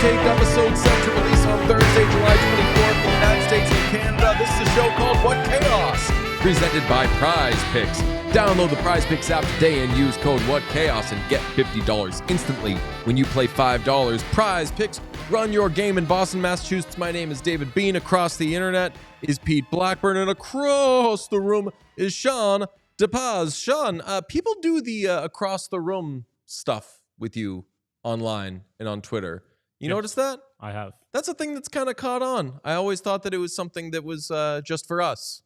Episode set to release on Thursday, July 24th in the United States and Canada. This is a show called What Chaos, presented by Prize Picks. Download the Prize Picks app today and use code WhatChaos and get $50 instantly when you play $5. Prize Picks, run your game in Boston, Massachusetts. My name is David Bean. Across the internet is Pete Blackburn, and across the room is Sean DePaz. Sean, people do the across the room stuff with you online and on Twitter. You notice that? I have. That's a thing that's kind of caught on. I always thought that it was something that was just for us.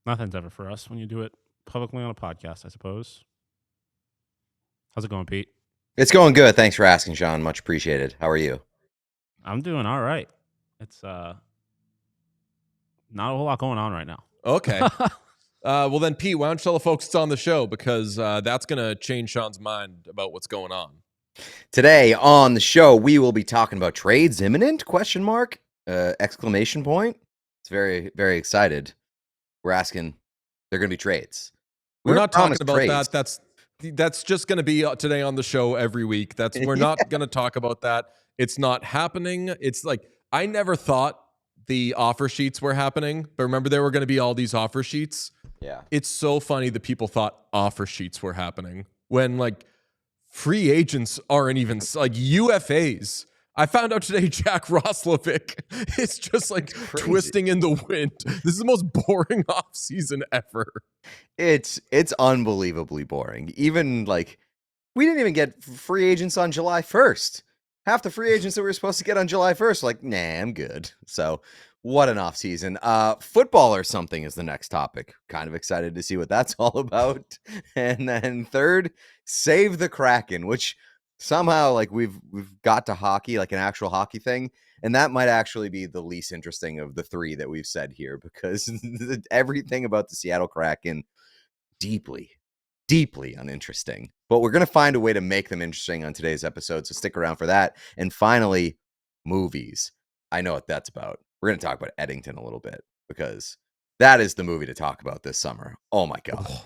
Nothing's ever for us when you do it publicly on a podcast, I suppose. How's it going, Pete? It's going good. Thanks for asking, Sean. Much appreciated. How are you? I'm doing all right. It's not a whole lot going on right now. Okay. Well, then, Pete, why don't you tell the folks it's on the show? Because that's going to change Sean's mind about what's going on. Today on the show, we will be talking about trades imminent, question mark, exclamation point. It's very, very excited. We're asking, they're going to be trades. We're not talking about trades. That's just going to be today on the show every week. We're not going to talk about that. It's not happening. It's like, I never thought the offer sheets were happening, but remember there were going to be all these offer sheets. Yeah. It's so funny that people thought offer sheets were happening when like free agents aren't even like UFAs. I found out today Jack Roslovic is just like twisting in the wind. This is the most boring offseason ever. It's unbelievably boring. Even like we didn't even get free agents on July 1st. Half the free agents that we were supposed to get on July 1st, like, nah, I'm good. So what an offseason. Football or something is the next topic. Kind of excited to see what that's all about. And then third, save the Kraken, which somehow like we've got to hockey, like an actual hockey thing. And that might actually be the least interesting of the three that we've said here, because everything about the Seattle Kraken, deeply uninteresting. But we're going to find a way to make them interesting on today's episode, so stick around for that. And finally, movies. I know what that's about. We're going to talk about Eddington a little bit, because that is the movie to talk about this summer. Oh my God. Oh,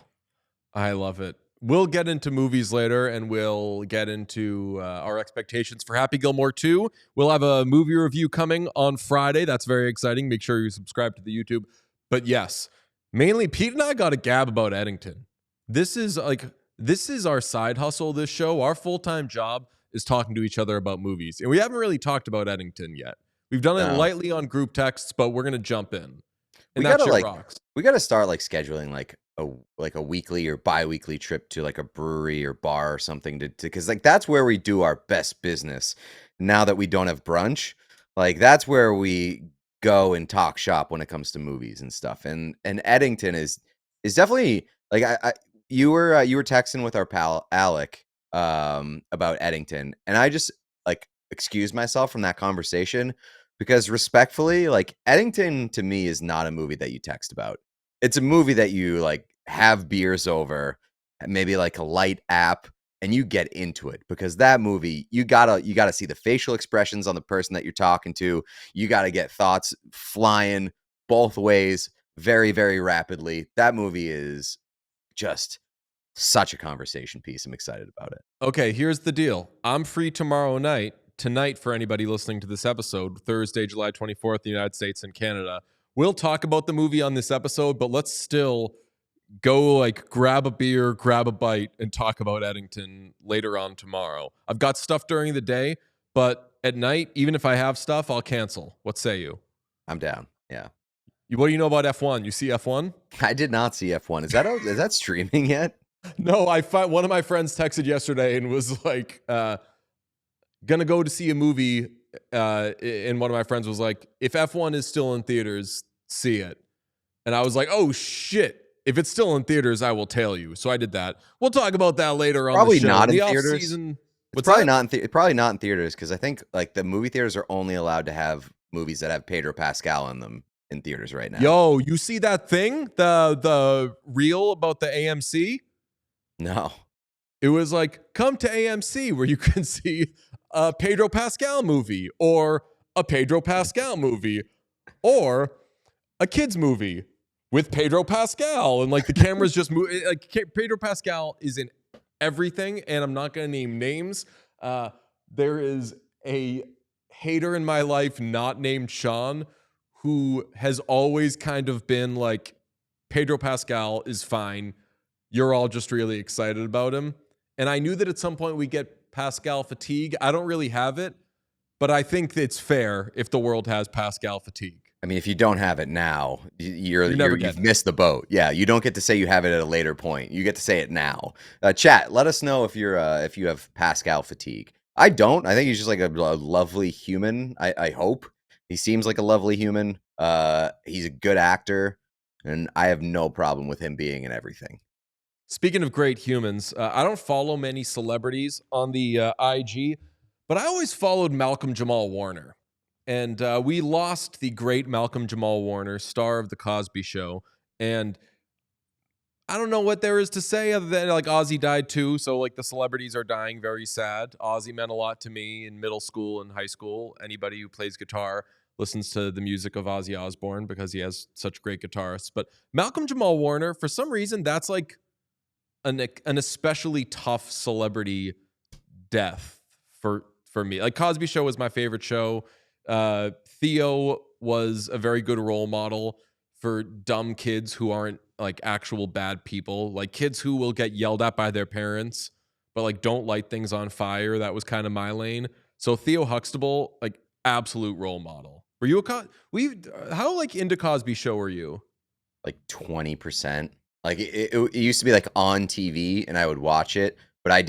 I love it. We'll get into movies later, and we'll get into our expectations for Happy Gilmore 2. We'll have a movie review coming on Friday. That's very exciting. Make sure you subscribe to the YouTube. But yes, mainly Pete and I got a gab about Eddington. This is our side hustle, this show. Our full-time job is talking to each other about movies. And we haven't really talked about Eddington yet. We've done it lightly on group texts, but we're going to jump in. And that shit rocks. We got to start like scheduling like a weekly or bi-weekly trip to like a brewery or bar or something because like that's where we do our best business. Now that we don't have brunch, like that's where we go and talk shop when it comes to movies and stuff. And Eddington is definitely like you were texting with our pal Alec about Eddington, and I just like excused myself from that conversation because respectfully, like Eddington to me is not a movie that you text about. It's a movie that you like have beers over, maybe like a light app, and you get into it, because that movie you gotta see the facial expressions on the person that you're talking to. You gotta get thoughts flying both ways very, very rapidly. That movie is just such a conversation piece. I'm excited about it. Okay, here's the deal. I'm free tomorrow night. Tonight, for anybody listening to this episode, Thursday, July 24th, in the United States and Canada. We'll talk about the movie on this episode, but let's still go like grab a beer, grab a bite, and talk about Eddington later on tomorrow. I've got stuff during the day, but at night, even if I have stuff, I'll cancel. What say you? I'm down. Yeah. What do you know about F1? You see F1? I did not see F1. Is that streaming yet? No, one of my friends texted yesterday and was like, gonna go to see a movie. And one of my friends was like, if F1 is still in theaters, see it. And I was like, oh shit. If it's still in theaters, I will tell you. So I did that. We'll talk about that later on Probably the show. not in the theaters. Off-season, It's probably not in theaters because I think like the movie theaters are only allowed to have movies that have Pedro Pascal in them in theaters right now. Yo, you see that thing? The reel about the AMC? No. It was like, come to AMC where you can see a Pedro Pascal movie or a Pedro Pascal movie or a kids movie with Pedro Pascal. And like the cameras just move. Like Pedro Pascal is in everything. And I'm not going to name names. There is a hater in my life not named Sean who has always kind of been like, Pedro Pascal is fine. You're all just really excited about him. And I knew that at some point we get Pascal fatigue. I don't really have it, but I think it's fair if the world has Pascal fatigue. I mean, if you don't have it now, you've missed the boat. Yeah, you don't get to say you have it at a later point. You get to say it now. Chat, let us know if you have Pascal fatigue. I don't. I think he's just like a lovely human. I hope he seems like a lovely human. He's a good actor, and I have no problem with him being in everything. Speaking of great humans, I don't follow many celebrities on the IG, but I always followed Malcolm Jamal Warner. And we lost the great Malcolm Jamal Warner, star of The Cosby Show. And I don't know what there is to say other than like Ozzy died too. So like the celebrities are dying, very sad. Ozzy meant a lot to me in middle school and high school. Anybody who plays guitar listens to the music of Ozzy Osbourne because he has such great guitarists. But Malcolm Jamal Warner, for some reason, that's like an especially tough celebrity death for me. Like Cosby Show was my favorite show. Theo was a very good role model for dumb kids who aren't like actual bad people, like kids who will get yelled at by their parents, but like don't light things on fire. That was kind of my lane. So Theo Huxtable, like absolute role model. Were you how like into Cosby Show were you? Like 20%. Like it used to be like on TV and I would watch it, but I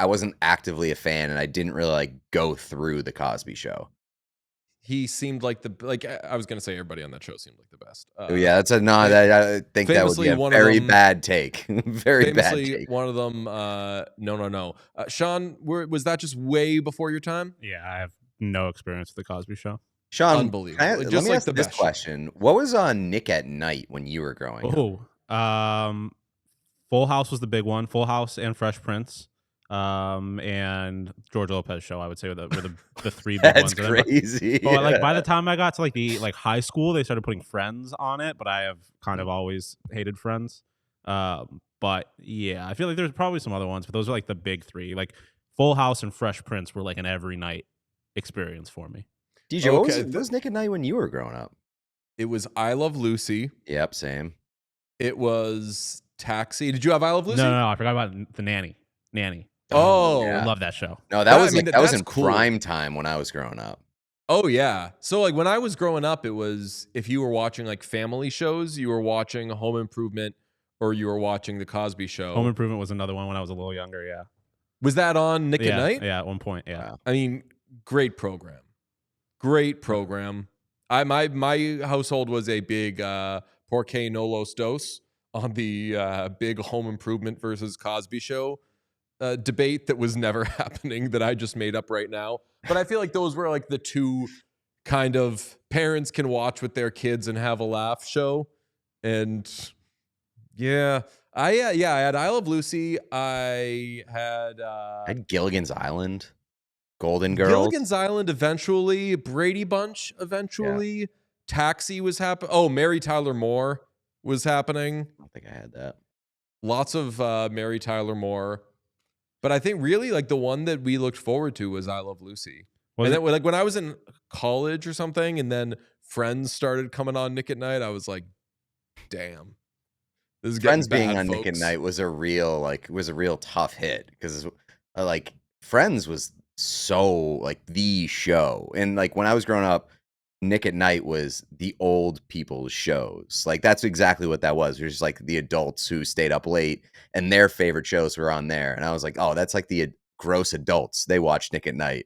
wasn't actively a fan and I didn't really like go through the Cosby Show. He seemed like I was going to say everybody on that show seemed like the best. Yeah, I think that would be a very bad take. Very bad take. One of them, no. Sean, was that just way before your time? Yeah, I have no experience with the Cosby Show. Sean, unbelievable. Let me ask this question. What was on Nick at Night when you were growing up? Full House was the big one. Full House and Fresh Prince. And George Lopez Show, I would say, were the three big ones. That's crazy. But like by the time I got to like the high school, they started putting Friends on it, but I have kind of always hated Friends. But yeah, I feel like there's probably some other ones, but those are like the big three. Like Full House and Fresh Prince were like an every night experience for me. DJ, what was Nick at Night when you were growing up? It was I Love Lucy. Yep, same. It was Taxi. Did you have I Love Lucy? No, I forgot about the Nanny. Oh, yeah. I love that show. No, that was in prime time when I was growing up. Oh yeah. So like when I was growing up, it was if you were watching like family shows, you were watching Home Improvement or you were watching The Cosby Show. Home Improvement was another one when I was a little younger. Yeah. Was that on Nick at Night? Yeah, at one point. Yeah. Wow. I mean, great program. My household was a big Porque No Los Dos on the big Home Improvement versus Cosby Show debate that was never happening that I just made up right now. But I feel like those were like the two kind of parents can watch with their kids and have a laugh show. And yeah, I had I Love Lucy. I had Gilligan's Island, Golden Girls. Gilligan's Island eventually, Brady Bunch eventually, yeah. Taxi was happening. Oh, Mary Tyler Moore was happening. I don't think I had that. Lots of Mary Tyler Moore. But I think really like the one that we looked forward to was I Love Lucy. And then like when I was in college or something and then Friends started coming on Nick at Night, I was like, damn. This is Friends being bad, on folks. Nick at Night was a real tough hit because like Friends was so like the show. And like when I was growing up, Nick at Night was the old people's shows. Like that's exactly what that was. It was just like the adults who stayed up late and their favorite shows were on there. And I was like, oh, that's like the gross adults. They watch Nick at Night.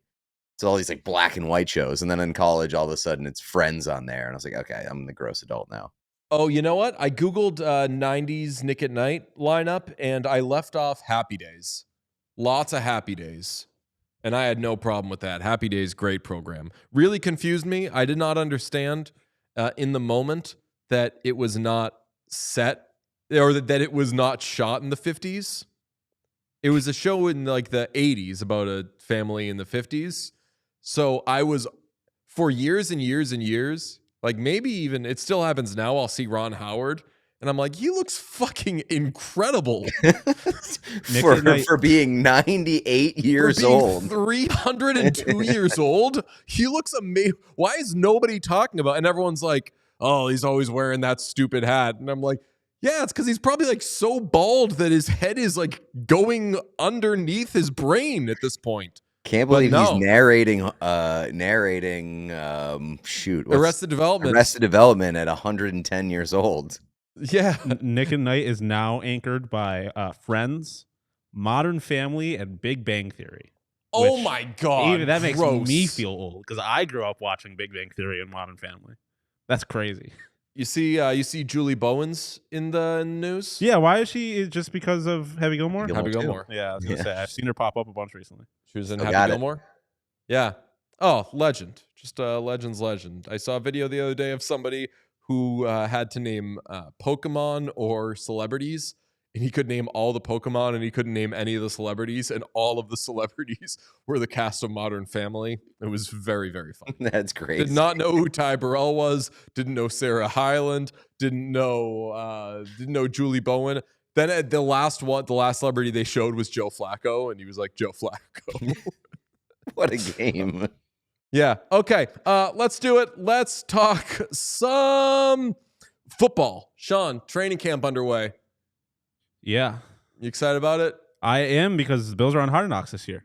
It's all these like black and white shows. And then in college, all of a sudden it's Friends on there. And I was like, okay, I'm the gross adult now. Oh, you know what? I Googled 90s Nick at Night lineup, and I left off Happy Days. Lots of Happy Days. And I had no problem with that. Happy Days, great program. Really confused me. I did not understand in the moment that it was not set, or that it was not shot in the 50s. It was a show in like the 80s about a family in the 50s. So I was, for years and years and years, like maybe even, it still happens now, I'll see Ron Howard, and I'm like, he looks fucking incredible. for being 98 years old. 302 years old? He looks amazing. Why is nobody talking about it? And everyone's like, oh, he's always wearing that stupid hat. And I'm like, yeah, it's because he's probably like so bald that his head is like going underneath his brain at this point. Can't believe he's narrating Arrested Development at 110 years old. Yeah. Nick at Night is now anchored by Friends, Modern Family, and Big Bang Theory. Oh my God. Even that makes me feel old because I grew up watching Big Bang Theory and Modern Family. That's crazy. You see Julie Bowen's in the news? Yeah, why is she? Just because of Happy Gilmore? Happy Gilmore. Yeah, I was gonna say I've seen her pop up a bunch recently. She was in Happy Gilmore? Yeah. Oh, legend. Just a legend's legend. I saw a video the other day of somebody who had to name Pokemon or celebrities, and he could name all the Pokemon and he couldn't name any of the celebrities, and all of the celebrities were the cast of Modern Family. It was very, very fun. That's great. Did not know who Ty Burrell was, didn't know Sarah Hyland, didn't know Julie Bowen. Then the last celebrity they showed was Joe Flacco, and he was like, Joe Flacco. What a game. Yeah. Okay. Let's do it. Let's talk some football. Sean, training camp underway. Yeah. You excited about it? I am, because the Bills are on Hard Knocks this year.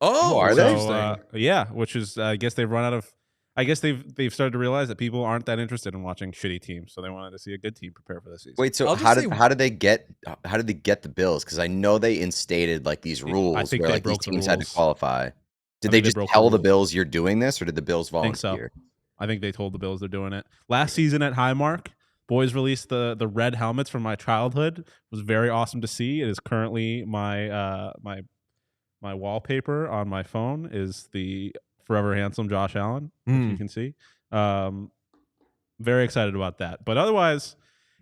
Oh, are they? Yeah, which is I guess they've run out of. I guess they've started to realize that people aren't that interested in watching shitty teams, so they wanted to see a good team prepare for this season. Wait, so how did they get the Bills? Because I know they instated like these rules where like these teams had to qualify. Did they just tell the Bills you're doing this, or did the Bills volunteer? I think they told the Bills they're doing it. Last season at Highmark, boys released the red helmets from my childhood. It was very awesome to see. It is currently my my wallpaper on my phone is the Forever Handsome Josh Allen, which you can see. Very excited about that. But otherwise,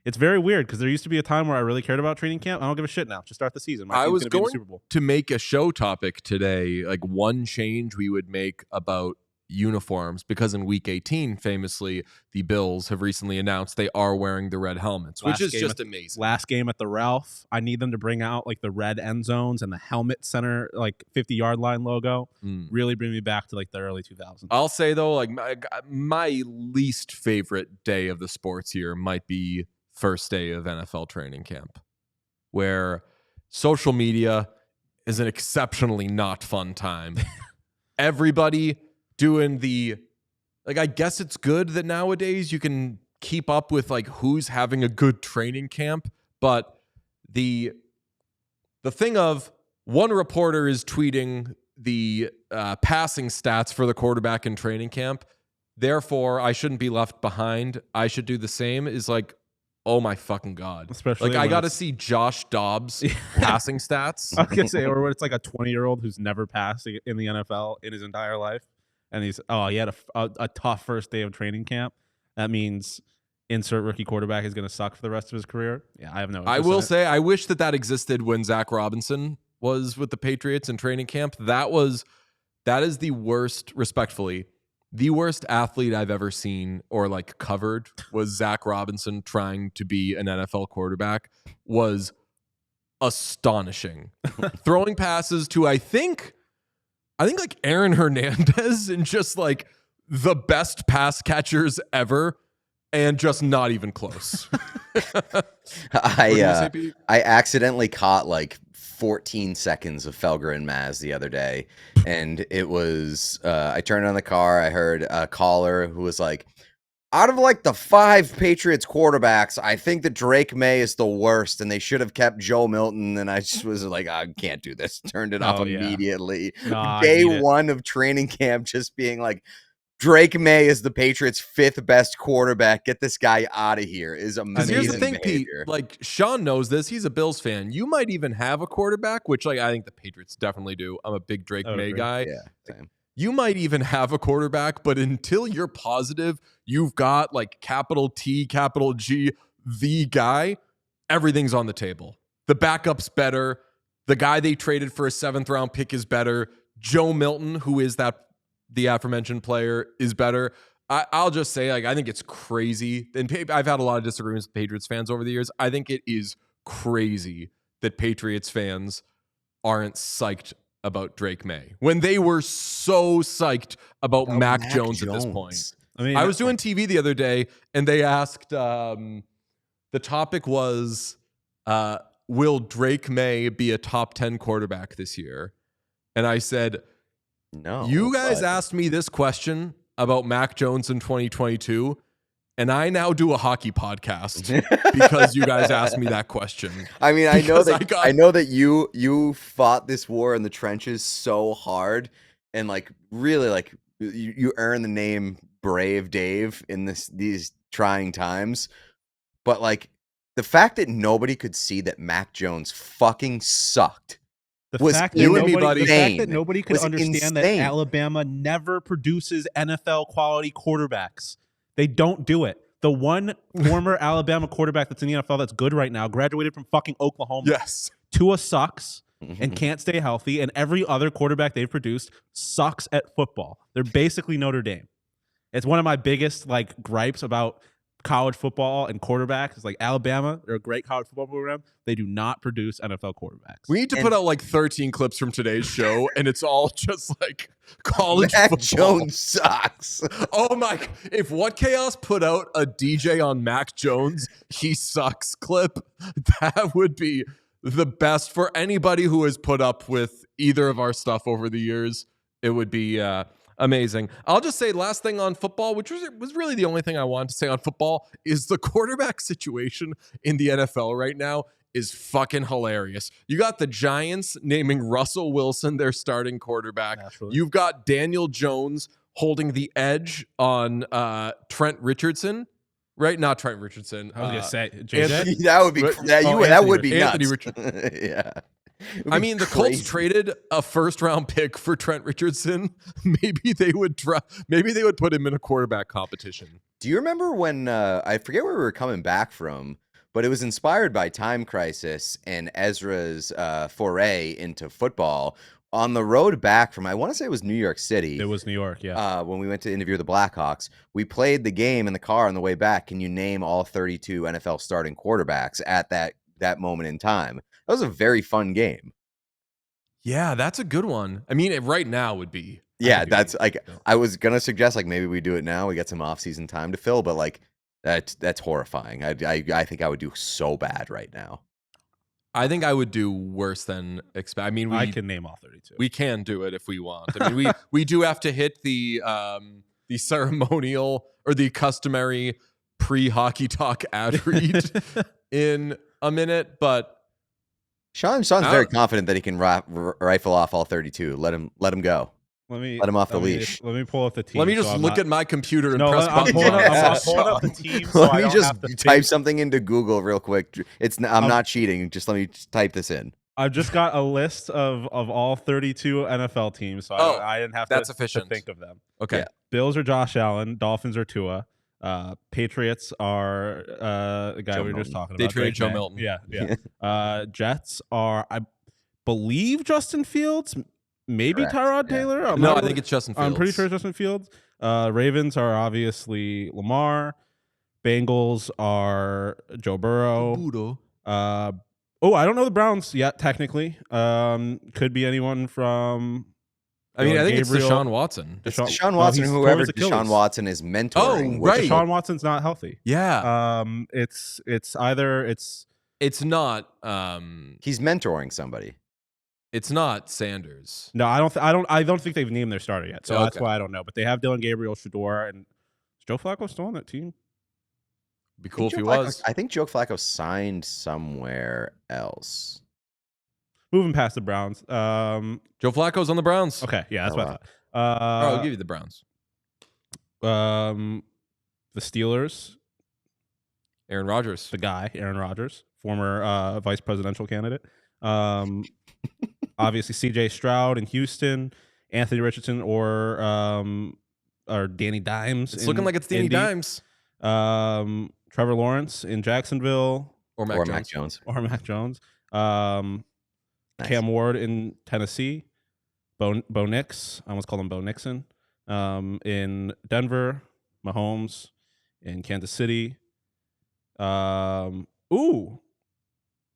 it's very weird because there used to be a time where I really cared about training camp. I don't give a shit now. Just start the season. I was going to make a show topic today, like one change we would make about uniforms, because in week 18, famously, the Bills have recently announced they are wearing the red helmets, which is just amazing. Last game at the Ralph, I need them to bring out like the red end zones and the helmet center, like 50-yard line logo. Really bring me back to like the early 2000s. I'll say though, like my least favorite day of the sports year might be first day of NFL training camp, where social media is an exceptionally not fun time. Everybody doing I guess it's good that nowadays you can keep up with like who's having a good training camp, but the thing of one reporter is tweeting the passing stats for the quarterback in training camp, therefore I shouldn't be left behind, I should do the same, is like, oh my fucking God. Especially like I got to see Josh Dobbs passing stats. I was going to say, or when it's like a 20-year-old who's never passed in the NFL in his entire life. And he had a tough first day of training camp. That means insert rookie quarterback is going to suck for the rest of his career. Yeah, I have no interest I will say, I wish that existed when Zach Robinson was with the Patriots in training camp. That is the worst, respectfully, the worst athlete I've ever seen or like covered was Zach Robinson trying to be an NFL quarterback. Was astonishing. Throwing passes to, I think like Aaron Hernandez, and just like the best pass catchers ever, and just not even close. I accidentally caught like 14 seconds of Felger and Maz the other day, and it was I turned on the car, I heard a caller who was like, out of like the 5 Patriots quarterbacks, I think that Drake May is the worst, and they should have kept Joe Milton. And I just was like, I can't do this. Turned it off immediately. Day 1 of training camp, just being like, Drake May is the Patriots' 5th best quarterback. Get this guy out of here. Is amazing. Here's the thing, behavior. Pete. Like Sean knows this. He's a Bills fan. You might even have a quarterback, which like I think the Patriots definitely do. I'm a big Drake May guy. Yeah, same. You might even have a quarterback, but until you're positive you've got like capital T, capital G, the guy, everything's on the table. The backup's better. The guy they traded for a 7th round pick is better. Joe Milton, who is the aforementioned player, is better. I'll just say, like, I think it's crazy. And I've had a lot of disagreements with Patriots fans over the years. I think it is crazy that Patriots fans aren't psyched about Drake May when they were so psyched about Mac Jones at this point. I mean, I was doing TV the other day and they asked, the topic was, will Drake May be a top 10 quarterback this year? And I said, no. You guys asked me this question about Mac Jones in 2022, and I now do a hockey podcast because you guys asked me that question. I mean, I know that you fought this war in the trenches so hard, and like really like you earn the name Brave Dave in these trying times. But like the fact that nobody could see that Mac Jones fucking sucked. The fact that nobody could understand that Alabama never produces NFL quality quarterbacks. They don't do it. The one former Alabama quarterback that's in the NFL that's good right now graduated from fucking Oklahoma. Yes. Tua sucks and can't stay healthy, and every other quarterback they've produced sucks at football. They're basically Notre Dame. It's one of my biggest like gripes about college football and quarterbacks. Is like Alabama, they're a great college football program. They do not produce NFL quarterbacks. We need to put out like 13 clips from today's show, and it's all just like college Mac football. Jones sucks. Oh my! If What Chaos put out a DJ on Mac Jones, he sucks clip, that would be the best for anybody who has put up with either of our stuff over the years. It would be amazing. I'll just say last thing on football, which was really the only thing I wanted to say on football, is the quarterback situation in the NFL right now is fucking hilarious. You got the Giants naming Russell Wilson their starting quarterback. Naturally. You've got Daniel Jones holding the edge on Trent Richardson. Right? Not Trent Richardson. I was going to say, JJ? That would be that would be Anthony nuts. Richardson. Yeah. I mean, the Colts traded a 1st-round pick for Trent Richardson. Maybe they would put him in a quarterback competition. Do you remember when I forget where we were coming back from, but it was inspired by Time Crisis and Ezra's foray into football on the road back from, I want to say it was New York City. It was New York, yeah. When we went to interview the Blackhawks, we played the game in the car on the way back. Can you name all 32 NFL starting quarterbacks at that moment in time? That was a very fun game. Yeah, that's a good one. I mean, right now would be. Yeah, that's like, I was going to suggest like maybe we do it now. We get some off-season time to fill, but like that's horrifying. I think I would do so bad right now. I think I would do worse than expect. I mean, I can name all 32. We can do it if we want. I mean, we do have to hit the ceremonial or the customary pre-hockey talk ad read in a minute, but Sean's very confident that he can rifle off all 32. Let him go. Let him off the leash. Let me pull up the team. Let me just look at my computer and press buttons. I'm pulling up the team. So let me just type something into Google real quick. I'm not cheating. Just let me type this in. I've just got a list of all 32 NFL teams, so I didn't have to think of them. Okay. Yeah. Bills are Josh Allen. Dolphins are Tua. Patriots are the guy we were just talking about. They traded Joe Milton. Yeah. Jets are, I believe, Justin Fields. Maybe Correct. Tyrod Taylor. I think it's Justin Fields. I'm pretty sure it's Justin Fields. Ravens are obviously Lamar. Bengals are Joe Burrow. I don't know the Browns yet, technically. Could be anyone from... I think Gabriel. it's Deshaun Watson. It's Deshaun Watson, whoever Deshaun Watson is mentoring. Oh, right. Deshaun Watson's not healthy. Yeah. It's not... He's mentoring somebody. It's not Sanders. No, I don't think they've named their starter yet, so that's why I don't know. But they have Dylan Gabriel, Shedeur, and Joe Flacco still on that team? Be cool if he Joe Flacco- was. I think Joe Flacco signed somewhere else. Moving past the Browns. Joe Flacco's on the Browns. Okay, yeah, that's Oh, what wow. I thought. All right, I'll give you the Browns. The Steelers, Aaron Rodgers. the guy, Aaron Rodgers, former vice presidential candidate. Obviously, C.J. Stroud in Houston, Anthony Richardson, or Danny Dimes. It's looking like it's Danny Indy. Dimes. Trevor Lawrence in Jacksonville, Or Mac Jones. or Mac Jones. Nice. Cam Ward in Tennessee. Bo Nix. I almost called him Bo Nixon. In Denver. Mahomes in Kansas City.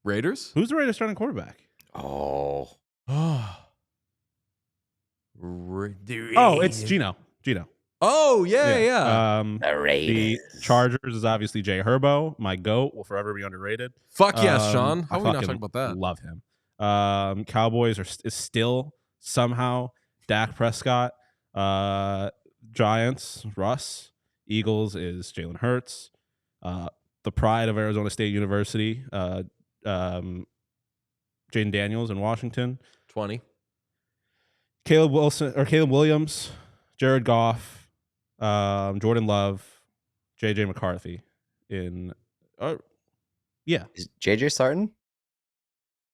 Raiders? Who's the Raiders starting quarterback? Oh, Oh, It's Gino. Oh, yeah. the The Raiders. Chargers is obviously Jay Herbo. My GOAT will forever be underrated. Fuck yes, Sean. How I are we not fucking talking about that? Love him. Cowboys is still somehow Dak Prescott. Giants, Russ. Eagles is Jalen Hurts. The pride of Arizona State University, Jaden Daniels in Washington. 20. Caleb Williams, Jared Goff, Jordan Love, JJ McCarthy in Is JJ starting?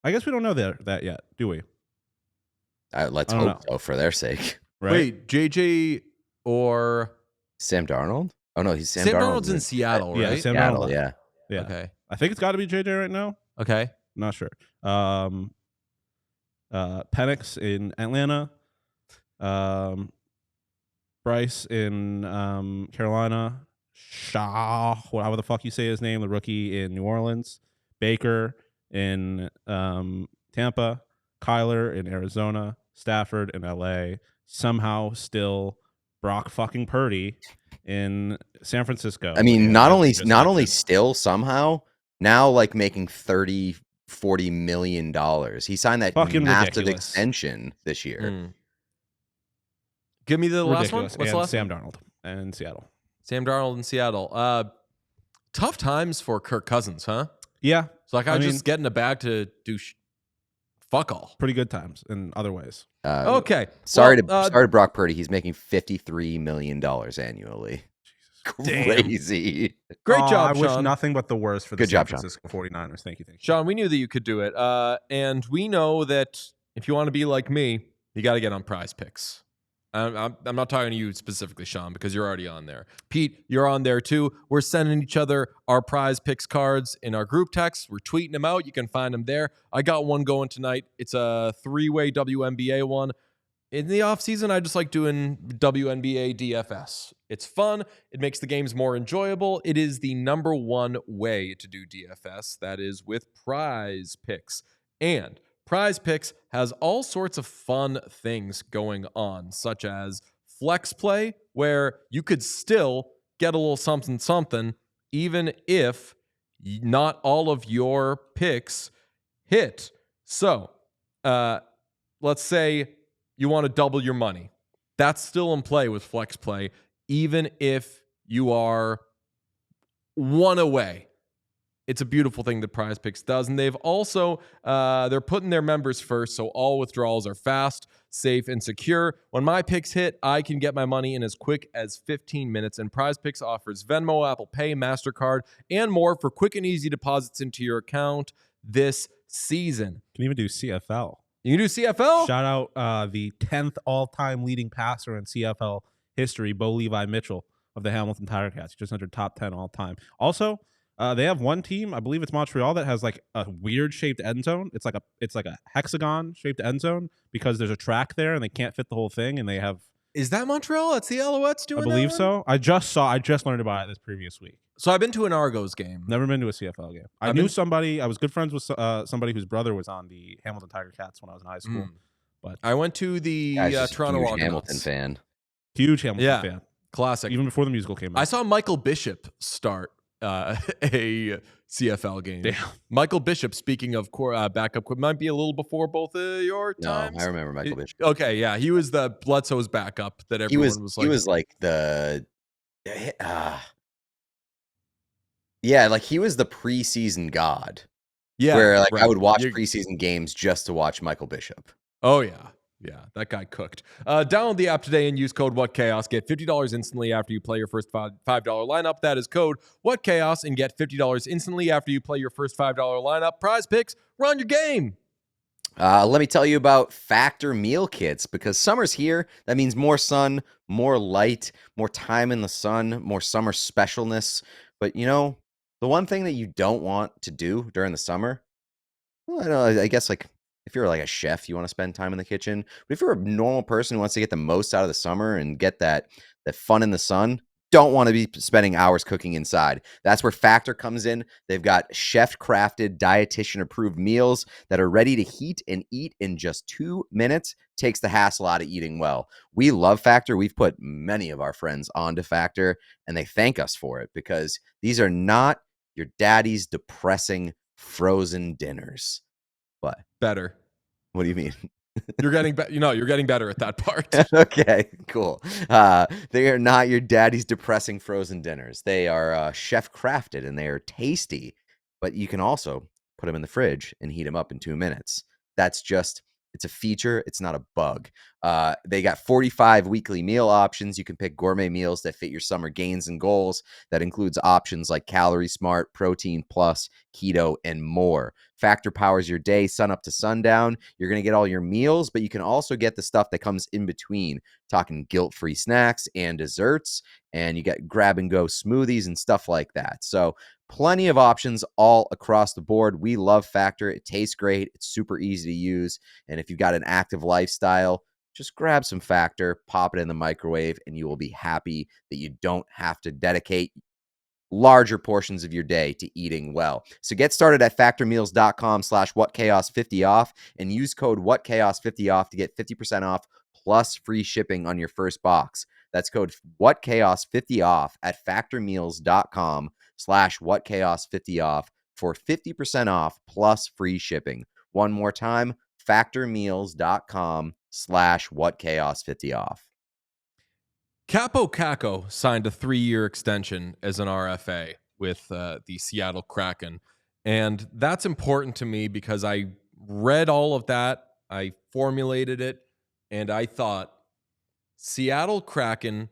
I guess we don't know that yet, do we? Let's I don't hope so for their sake. Right? Wait, JJ or Sam Darnold? Oh no, he's Sam Darnold's in Seattle, Yeah, right? Sam Seattle, Darnold. yeah. Yeah. Okay. I think it's got to be JJ right now. Okay. Not sure. Penix in Atlanta. Bryce in Carolina. Shaw, however the fuck you say his name, the rookie in New Orleans. Baker in Tampa. Kyler in Arizona. Stafford in LA. Somehow still Brock fucking Purdy in San Francisco. I mean, Yeah, not that's only just not like only it. still somehow now like making $30-40 million. He signed that Fucking massive ridiculous. extension this year. Mm. Give me the last one. Ridiculous. What's the And last Sam one? Darnold in Seattle. Sam Darnold in Seattle. Tough times for Kirk Cousins, huh? Yeah, It's like I I mean- just get in a bag to do fuck all. pretty good times in other ways. Okay. Sorry Well, to Brock Purdy. He's making $53 million annually. Crazy. Great job, I wish Sean. nothing but the worst for the Good San job, Sean. Francisco 49ers. Thank you. Sean, we knew that you could do it. And we know that if you want to be like me, you got to get on Prize Picks. I'm not talking to you specifically, Sean, because you're already on there. Pete, you're on there too. We're sending each other our Prize Picks cards in our group text. We're tweeting them out. You can find them there. I got one going tonight. It's a 3-way WNBA one. In the offseason, I just like doing WNBA DFS. It's fun. It makes the games more enjoyable. It is the number one way to do DFS. That is with Prize Picks. And Prize Picks has all sorts of fun things going on, such as Flex Play, where you could still get a little something, even if not all of your picks hit. So, let's say you want to double your money. That's still in play with Flex Play, even if you are one away. It's a beautiful thing that Prize Picks does. And they've also, they're putting their members first, so all withdrawals are fast, safe, and secure. When my picks hit, I can get my money in as quick as 15 minutes. And Prize Picks offers Venmo, Apple Pay, MasterCard, and more for quick and easy deposits into your account this season. Can even do CFL. You can do CFL? Shout out the 10th all-time leading passer in CFL history, Bo Levi Mitchell of the Hamilton Tiger Cats. He just entered top 10 all-time. Also, they have one team, I believe it's Montreal, that has like a weird shaped end zone. It's like a hexagon shaped end zone because there's a track there and they can't fit the whole thing, and they have. Is that Montreal? That's the Alouettes doing I believe that so. I just learned about it this previous week. So I've been to an Argos game. Never been to a CFL game. I I've knew been- somebody. I was good friends with somebody whose brother was on the Hamilton Tiger Cats when I was in high school. But I went to the Guy's just a Toronto huge Argonauts. Hamilton fan. huge Hamilton Yeah. fan, Classic. even before the musical came out. I saw Michael Bishop start a CFL game. Damn. Michael Bishop, speaking of backup, might be a little before both of your No, times. I remember Michael Bishop. Okay, yeah, he was the Bledsoe's backup that everyone was like. He was like the Yeah, like he was the preseason god. Yeah, Where like I right. would watch preseason games just to watch Michael Bishop. Oh, yeah. Yeah, that guy cooked. Download the app today and use code WhatChaos. Get $50 instantly after you play your first $5 lineup. That is code WhatChaos and get $50 instantly after you play your first $5 lineup. Prize Picks, run your game. Let me tell you about Factor meal kits because summer's here. That means more sun, more light, more time in the sun, more summer specialness. But the one thing that you don't want to do during the summer, well, I don't know, I guess like if you're like a chef, you want to spend time in the kitchen. But if you're a normal person who wants to get the most out of the summer and get that fun in the sun, don't want to be spending hours cooking inside. That's where Factor comes in. They've got chef-crafted, dietitian-approved meals that are ready to heat and eat in just 2 minutes. Takes the hassle out of eating well. We love Factor. We've put many of our friends onto Factor, and they thank us for it because these are not your daddy's depressing frozen dinners. What? Better. What do you mean? You're getting you're getting better at that part. Okay, cool. They are not your daddy's depressing frozen dinners. They are chef crafted and they are tasty, but you can also put them in the fridge and heat them up in 2 minutes. It's a feature. It's not a bug. They got 45 weekly meal options. You can pick gourmet meals that fit your summer gains and goals. That includes options like Calorie Smart, Protein Plus, Keto, and more. Factor powers your day sun up to sundown. You're going to get all your meals, but you can also get the stuff that comes in between, talking guilt-free snacks and desserts, and you get grab-and-go smoothies and stuff like that. So plenty of options all across the board. We love Factor. It tastes great. It's super easy to use. And if you've got an active lifestyle, just grab some Factor, pop it in the microwave, and you will be happy that you don't have to dedicate larger portions of your day to eating well. So get started at factormeals.com/whatchaos50off and use code whatchaos50off to get 50% off plus free shipping on your first box. That's code whatchaos50off at factormeals.com/whatchaos50off for 50% off plus free shipping. One more time, factormeals.com/whatchaos50off. Kaapo Kakko signed a 3-year extension as an RFA with the Seattle Kraken. And that's important to me because I read all of that, I formulated it, and I thought Seattle Kraken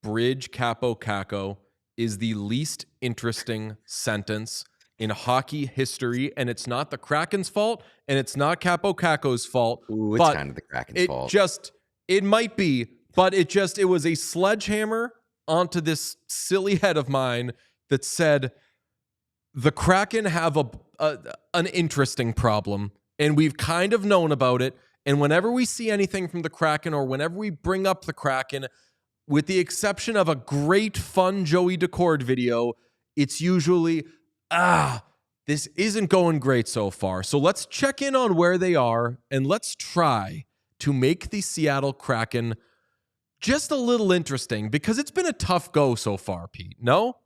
bridge Kaapo Kakko is the least interesting sentence in hockey history, and it's not the Kraken's fault, and it's not Kaapo Kakko's fault. Ooh, it's but kind of the Kraken's fault. It might be, but it was a sledgehammer onto this silly head of mine that said the Kraken have an interesting problem, and we've kind of known about it. And whenever we see anything from the Kraken or whenever we bring up the Kraken, with the exception of a great, fun Joey Decord video, it's usually, this isn't going great so far. So let's check in on where they are, and let's try to make the Seattle Kraken just a little interesting because it's been a tough go so far, Pete. No?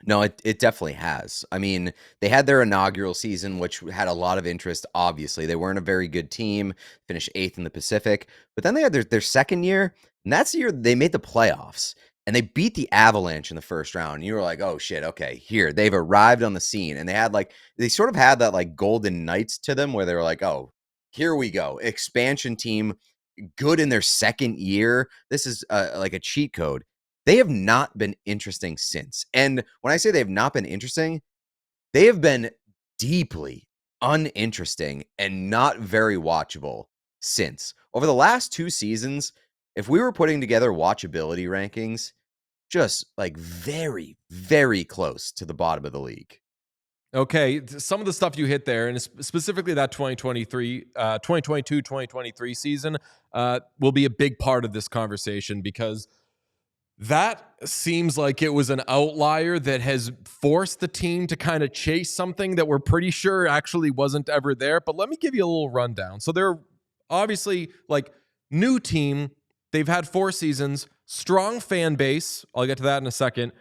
No, it definitely has. I mean, they had their inaugural season, which had a lot of interest, obviously. They weren't a very good team, finished 8th in the Pacific. But then they had their second year, and that's the year they made the playoffs. And they beat the Avalanche in the first round. And you were like, oh, shit, okay, here. They've arrived on the scene. And they sort of had that like Golden Knights to them where they were like, oh, here we go. Expansion team, good in their second year. This is like a cheat code. They have not been interesting since. And when I say they have not been interesting, they have been deeply uninteresting and not very watchable since. Over the last 2 seasons, if we were putting together watchability rankings, just like very, very close to the bottom of the league. Okay, some of the stuff you hit there, and specifically that 2022-2023 season will be a big part of this conversation because that seems like it was an outlier that has forced the team to kind of chase something that we're pretty sure actually wasn't ever there. But let me give you a little rundown. So they're obviously like new team. They've had 4 seasons, strong fan base. I'll get to that in a second.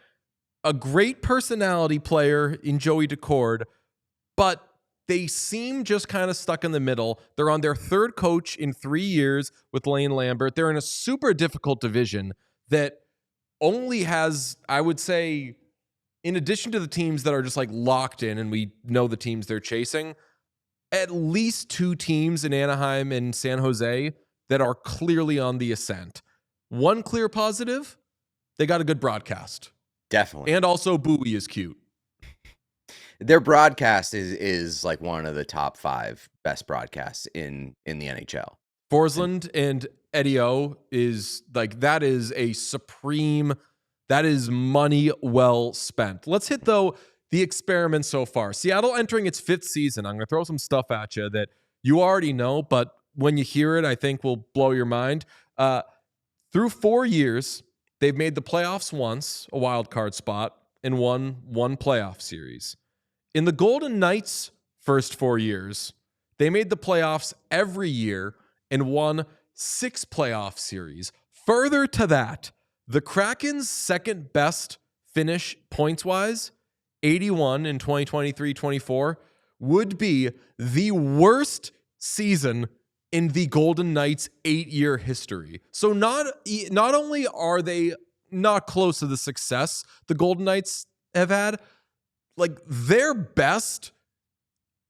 A great personality player in Joey Decord, but they seem just kind of stuck in the middle. They're on their 3rd coach in 3 years with Lane Lambert. They're in a super difficult division that only has, I would say, in addition to the teams that are just like locked in and we know the teams they're chasing, at least 2 teams in Anaheim and San Jose that are clearly on the ascent. One clear positive, they got a good broadcast. Definitely. And also Bowie is cute. Their broadcast is like one of the top 5 best broadcasts in the NHL. Forsland and Eddie O is like, that is a supreme, that is money well spent. Let's hit, though, the experiment so far. Seattle entering its 5th season. I'm going to throw some stuff at you that you already know, but when you hear it, I think will blow your mind. Through 4 years, they've made the playoffs once, a wild card spot, and won 1 playoff series. In the Golden Knights' first 4 years, they made the playoffs every year and won 6 playoff series. Further to that, the Kraken's second best finish points-wise, 81 in 2023-24, would be the worst season in the Golden Knights' 8-year history. So not only are they not close to the success the Golden Knights have had, like their best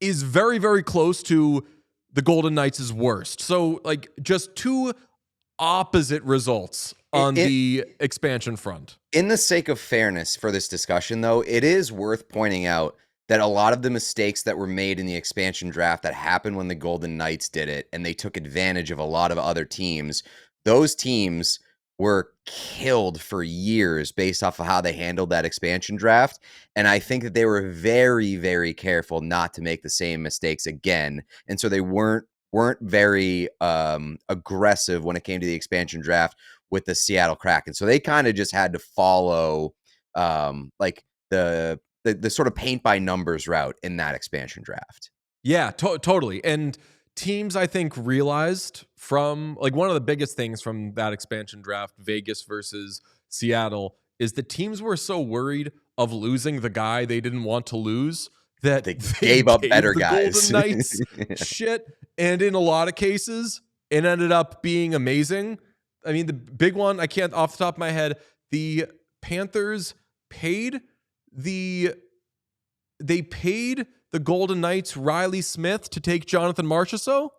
is very, very close to the Golden Knights' worst. So like just 2 opposite results on the expansion front. In the sake of fairness for this discussion, though, it is worth pointing out that a lot of the mistakes that were made in the expansion draft that happened when the Golden Knights did it, and they took advantage of a lot of other teams, those teams were killed for years based off of how they handled that expansion draft. And I think that they were very, very careful not to make the same mistakes again. And so they weren't very aggressive when it came to the expansion draft with the Seattle Kraken. So they kind of just had to follow like the sort of paint by numbers route in that expansion draft. Yeah, totally. And teams, I think, realized from like one of the biggest things from that expansion draft, Vegas versus Seattle, is the teams were so worried of losing the guy they didn't want to lose that they gave up better the guys. Golden Knights shit. And in a lot of cases, it ended up being amazing. I mean, the big one, I can't off the top of my head, the Panthers paid the Golden Knights Riley Smith to take Jonathan Marchessault.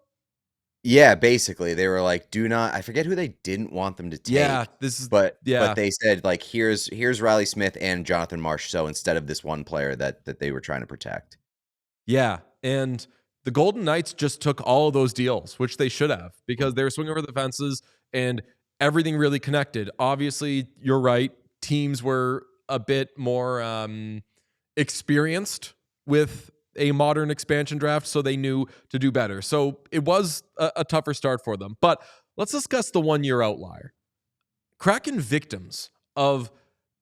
Yeah, basically they were like, do not, I forget who they didn't want them to take. Yeah, but they said like, here's Riley Smith and Jonathan Marchessault instead of this one player that they were trying to protect. Yeah, and the Golden Knights just took all of those deals, which they should have, because they were swinging over the fences and everything really connected. Obviously, you're right. Teams were a bit more experienced with a modern expansion draft, so they knew to do better. So it was a tougher start for them. But let's discuss the one-year outlier. Kraken victims of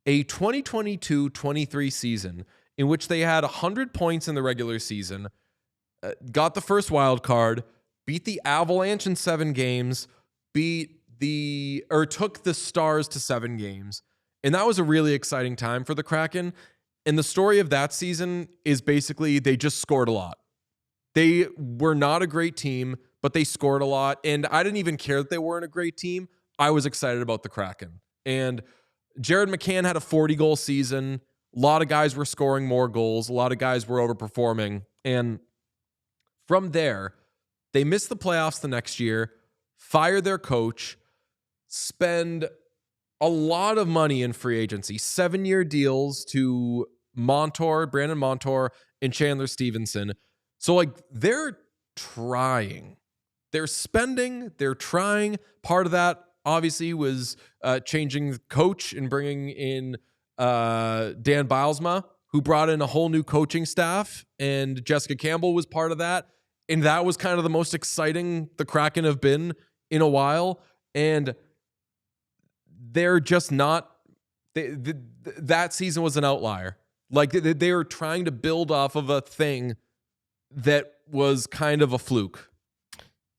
a 2022-23 season in which they had 100 points in the regular season, got the first wild card, beat the Avalanche in 7 games, took the Stars to 7 games. And that was a really exciting time for the Kraken. And the story of that season is basically they just scored a lot. They were not a great team, but they scored a lot. And I didn't even care that they weren't a great team. I was excited about the Kraken. And Jared McCann had a 40-goal season. A lot of guys were scoring more goals. A lot of guys were overperforming. And from there, they missed the playoffs the next year, fired their coach, spend a lot of money in free agency, 7-year deals to Brandon Montour, and Chandler Stevenson. So, like, they're trying. They're spending. They're trying. Part of that, obviously, was changing the coach and bringing in Dan Bylsma, who brought in a whole new coaching staff, and Jessica Campbell was part of that. And that was kind of the most exciting the Kraken have been in a while. And they're just not, that season was an outlier. Like they were trying to build off of a thing that was kind of a fluke.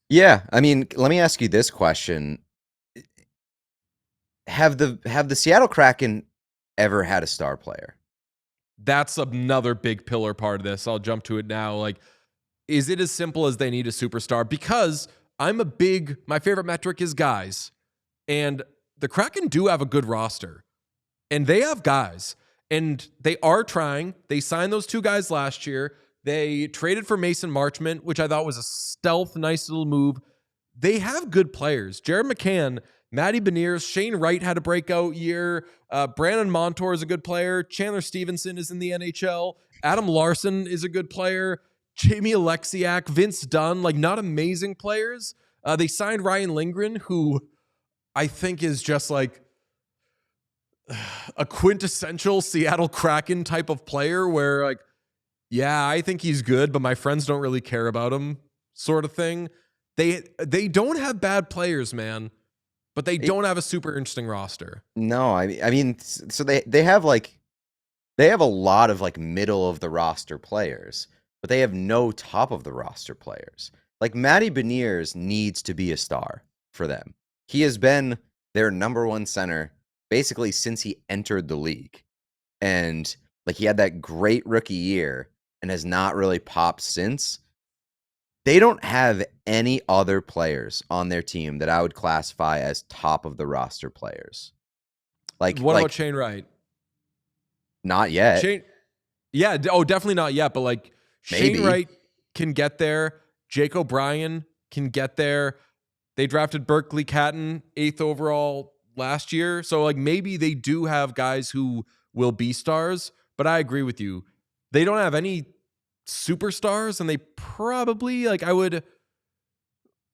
Yeah. I mean, let me ask you this question. Have the Seattle Kraken ever had a star player? That's another big pillar part of this. I'll jump to it now. Like, is it as simple as they need a superstar? Because my favorite metric is guys. And the Kraken do have a good roster. And they have guys, and they are trying. They signed those 2 guys last year. They traded for Mason Marchment, which I thought was a stealth, nice little move. They have good players. Jared McCann, Matty Beniers, Shane Wright had a breakout year. Brandon Montour is a good player. Chandler Stevenson is in the NHL. Adam Larson is a good player. Jamie Alexiak, Vince Dunn, like not amazing players. They signed Ryan Lindgren, who I think is just like a quintessential Seattle Kraken type of player where like, yeah, I think he's good, but my friends don't really care about him sort of thing. They don't have bad players, man, but they don't have a super interesting roster. No, I mean, so they have like they have a lot of like middle of the roster players, but they have no top of the roster players. Like Matty Beniers needs to be a star for them. He has been their number 1 center basically since he entered the league, and like he had that great rookie year and has not really popped since. They don't have any other players on their team that I would classify as top of the roster players. What about Shane Wright? Not yet. Definitely not yet. But like Maybe. Shane Wright can get there. Jake O'Brien can get there. They drafted Berkeley Catton 8th overall last year. So like maybe they do have guys who will be stars. But I agree with you. They don't have any superstars, and they probably like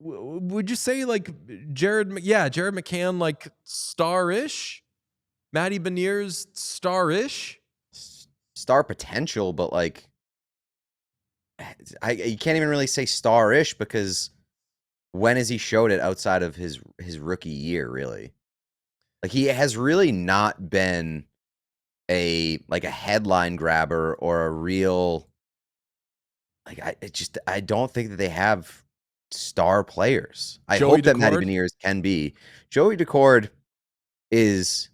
would you say like Jared McCann like star-ish? Matty Beniers star-ish? Star potential, but like you can't even really say star-ish because when has he showed it outside of his rookie year, really? Like he has really not been a headline grabber or a real like I don't think that they have star players. I hope that Matty Beniers can be. Joey Decord is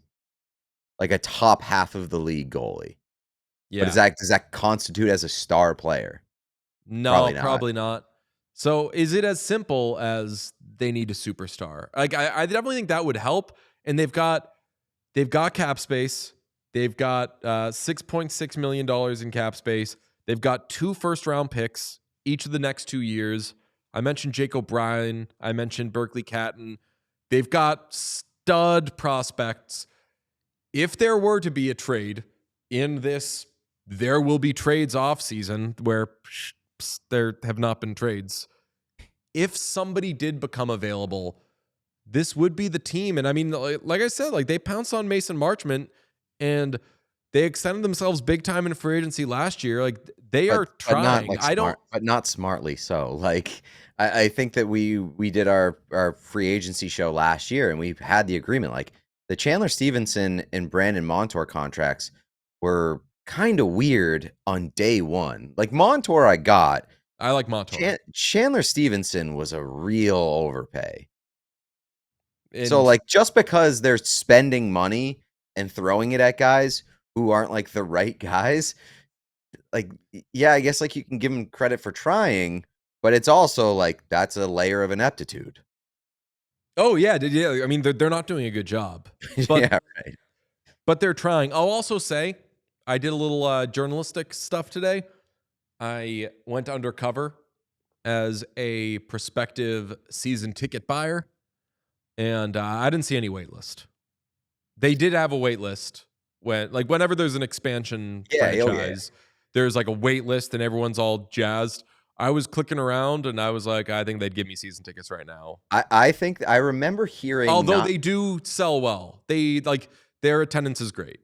like a top half of the league goalie. Yeah. But does that constitute as a star player? No, probably not. So is it as simple as they need a superstar? Like I definitely think that would help. And they've got cap space. They've got $6.6 million in cap space. They've got 2 first-round picks each of the next 2 years. I mentioned Jake O'Brien. I mentioned Berkeley Catton. They've got stud prospects. If there were to be a trade in this, there will be trades off season where there have not been trades. If somebody did become available, this would be the team. And I mean, like I said, like they pounced on Mason Marchment and they extended themselves big time in free agency last year. Like they are trying. But not smartly. So like, I think that we did our free agency show last year and we had the agreement. Like the Chandler Stevenson and Brandon Montour contracts were kind of weird on day one. Like Montour, I like Montour. Chandler Stevenson was a real overpay. So like, just because they're spending money and throwing it at guys who aren't like the right guys, like, yeah, I guess like you can give them credit for trying, but it's also like that's a layer of ineptitude. Oh yeah, I mean, they're not doing a good job. But, yeah, right. But they're trying. I'll also say I did a little journalistic stuff today. I went undercover as a prospective season ticket buyer, and I didn't see any wait list. They did have a wait list whenever there's an expansion franchise, there's like a wait list and everyone's all jazzed. I was clicking around and I was like, I think they'd give me season tickets right now. I think I remember hearing, although they do sell well, their attendance is great.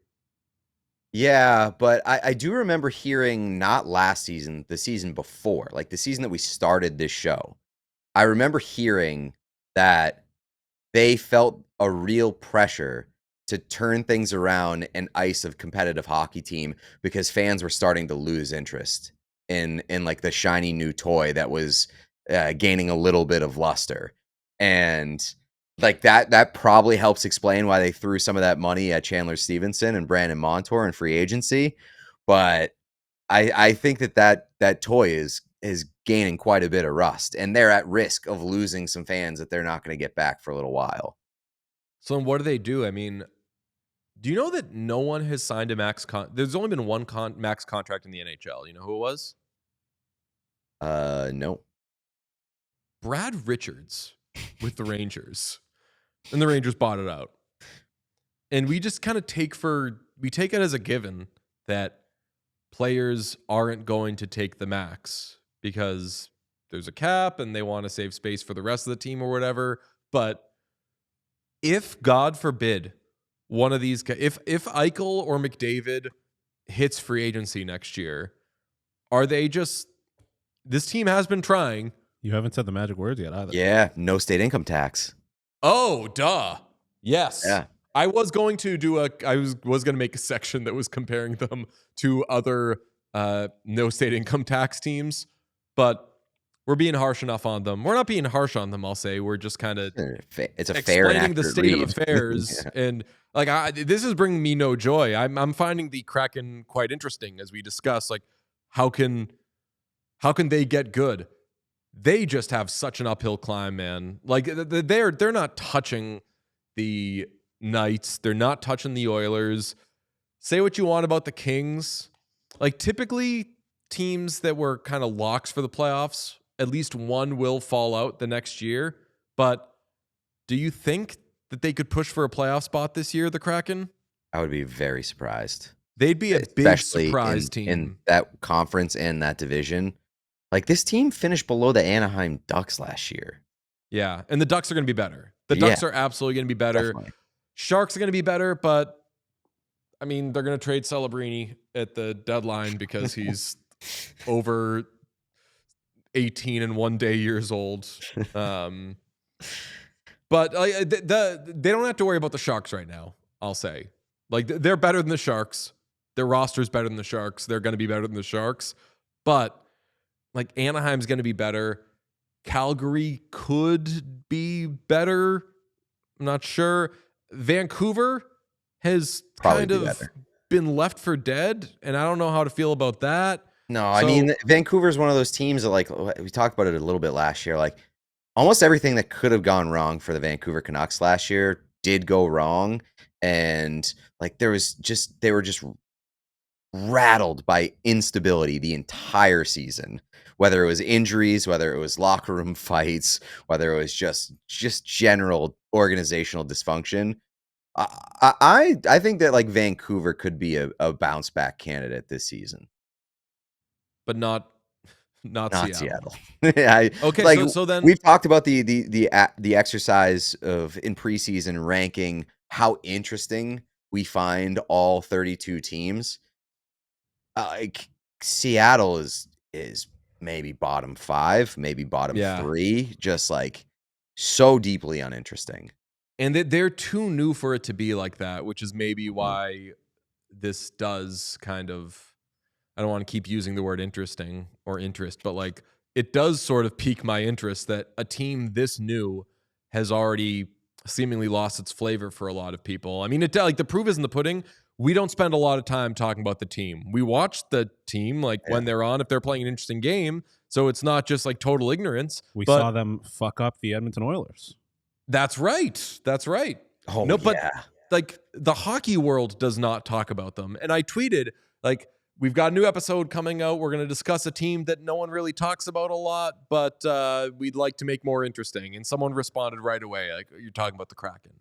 Yeah, but I do remember hearing not last season, the season before, like the season that we started this show. I remember hearing that they felt a real pressure to turn things around and ice a competitive hockey team because fans were starting to lose interest in like the shiny new toy that was gaining a little bit of luster. And like that probably helps explain why they threw some of that money at Chandler Stevenson and Brandon Montour in free agency. But I think that toy is gaining quite a bit of rust, and they're at risk of losing some fans that they're not going to get back for a little while. So what do they do? I mean, Do you know that no one has signed a max there's only been one max contract in the NHL. You know who it was? No. Brad Richards with the Rangers. And the Rangers bought it out. And we just kind of take it as a given that players aren't going to take the max because there's a cap and they want to save space for the rest of the team or whatever. But if, God forbid, one of these, if Eichel or McDavid hits free agency next year, are they just, this team has been trying. You haven't said the magic words yet either. Yeah, no state income tax. Oh, duh. Yes. Yeah. I was going to was going to make a section that was comparing them to other no state income tax teams, but we're being harsh enough on them. We're not being harsh on them, I'll say. We're just kind of it's a fair and explaining the accurate state read. of affairs. Yeah. And like this is bringing me no joy. I'm finding the Kraken quite interesting as we discuss like how can they get good? They just have such an uphill climb, man. Like they're not touching the Knights. They're not touching the Oilers. Say what you want about the Kings. Like typically teams that were kind of locks for the playoffs, at least one will fall out the next year. But do you think that they could push for a playoff spot this year, the Kraken? I would be very surprised. They'd be a big surprise team. In that conference and that division. Like this team finished below the Anaheim Ducks last year. Yeah, and the Ducks are going to be better. The Ducks are absolutely going to be better. Definitely. Sharks are going to be better, but I mean, they're going to trade Celebrini at the deadline because he's over 18 and 1 day years old. But they don't have to worry about the Sharks right now, I'll say. Like, they're better than the Sharks. Their roster's better than the Sharks. They're going to be better than the Sharks. But, like, Anaheim's going to be better. Calgary could be better. I'm not sure. Vancouver has Probably kind of been left for dead, and I don't know how to feel about that. No, I mean, Vancouver's one of those teams that, like, we talked about it a little bit last year. Like, almost everything that could have gone wrong for the Vancouver Canucks last year did go wrong. And, like, they were just rattled by instability the entire season. Whether it was injuries, whether it was locker room fights, whether it was just general organizational dysfunction. I think that like Vancouver could be a bounce back candidate this season, but not Seattle. Okay, like, so then we've talked about the exercise of in preseason ranking how interesting we find all 32 teams. Like Seattle is maybe bottom 5, maybe bottom 3, just like so deeply uninteresting. And they're too new for it to be like that, which is maybe why this does kind of, I don't want to keep using the word interesting or interest, but like it does sort of pique my interest that a team this new has already seemingly lost its flavor for a lot of people. I mean, like the proof is in the pudding. We don't spend a lot of time talking about the team. We watch the team like when they're on, if they're playing an interesting game. So it's not just like total ignorance. We saw them fuck up the Edmonton Oilers. That's right. That's right. Oh, no, but like the hockey world does not talk about them. And I tweeted like, we've got a new episode coming out. We're going to discuss a team that no one really talks about a lot, but we'd like to make more interesting. And someone responded right away, like, you're talking about the Kraken.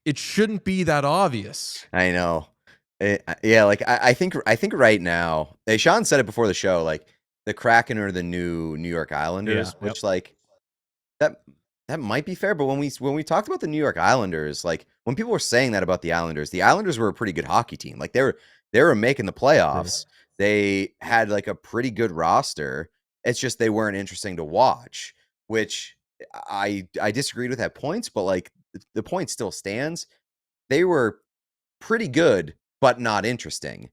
It shouldn't be that obvious. I know. Like I think right now, Sean said it before the show, like the Kraken are the new New York Islanders, which like that might be fair. But when we talked about the New York Islanders, like when people were saying that about the Islanders were a pretty good hockey team. Like they were making the playoffs. They had like a pretty good roster. It's just they weren't interesting to watch, which I disagreed with at points, but like the point still stands. They were pretty good, but not interesting.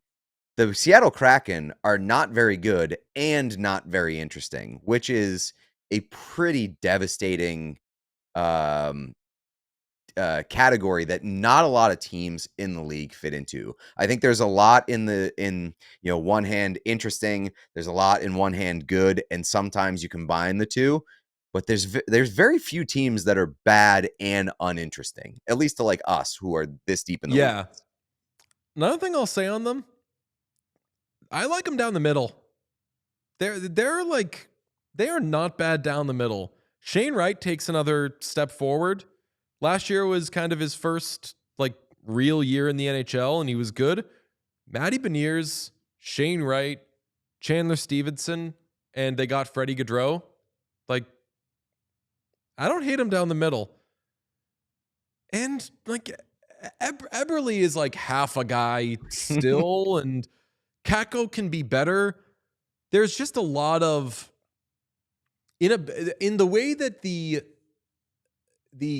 The Seattle Kraken are not very good and not very interesting, which is a pretty devastating category that not a lot of teams in the league fit into. I think there's a lot in one hand interesting, there's a lot in one hand good, and sometimes you combine the two. But there's very few teams that are bad and uninteresting, at least to like us who are this deep in the league. another thing I'll say on them, I like them down the middle. They're like, they are not bad down the middle. Shane Wright takes another step forward. Last year was kind of his first like real year in the NHL, and he was good. Matty Beniers, Shane Wright, Chandler Stevenson, and they got Freddie Gaudreau. Like, I don't hate him down the middle. And like Eberle is like half a guy still, and Kakko can be better. There's just a lot of in the way that the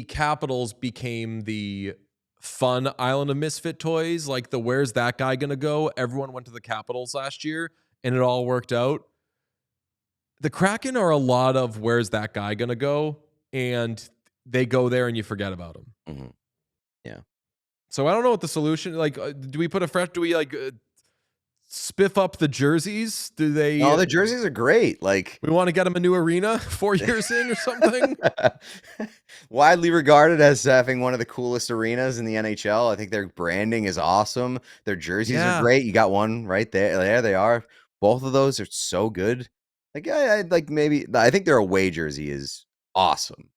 Capitals became the fun island of misfit toys, like the where's that guy gonna go? Everyone went to the Capitals last year and it all worked out. The Kraken are a lot of where's that guy gonna go, and they go there and you forget about him. Mm-hmm. Yeah. So I don't know what the solution. Like, do we put a fresh? Do we like spiff up the jerseys? Do they? No, the jerseys are great. Like, we want to get them a new arena 4 years in or something. Widely regarded as having one of the coolest arenas in the NHL. I think their branding is awesome. Their jerseys are great. You got one right there. There they are. Both of those are so good. Like, I'd like maybe. I think their away jersey is awesome.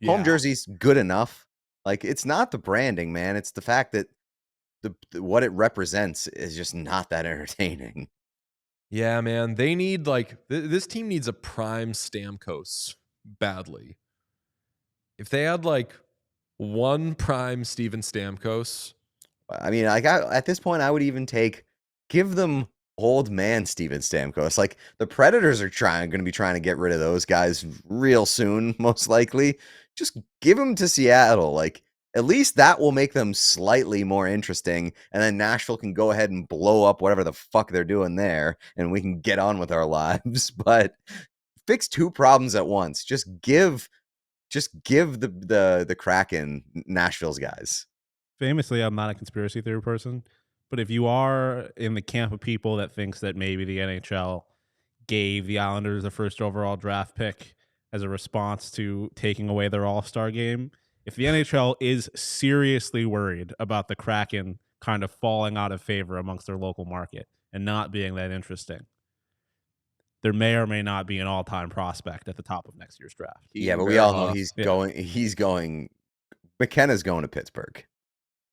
Home jersey's good enough. Like, it's not the branding, man. It's the fact that the what it represents is just not that entertaining. Yeah, man. They need like this team needs a prime Stamkos badly. If they had like one prime Steven Stamkos, I mean, at this point, I would even give them old man Steven Stamkos. Like, the Predators are going to be trying to get rid of those guys real soon, most likely. Just give them to Seattle. Like, at least that will make them slightly more interesting. And then Nashville can go ahead and blow up whatever the fuck they're doing there, and we can get on with our lives. But fix two problems at once. Just give the Kraken Nashville's guys. Famously, I'm not a conspiracy theory person, but if you are in the camp of people that thinks that maybe the NHL gave the Islanders the first overall draft pick as a response to taking away their All-Star game, if the NHL is seriously worried about the Kraken kind of falling out of favor amongst their local market and not being that interesting, there may or may not be an all-time prospect at the top of next year's draft. Yeah, but we all know he's going. McKenna's going to Pittsburgh.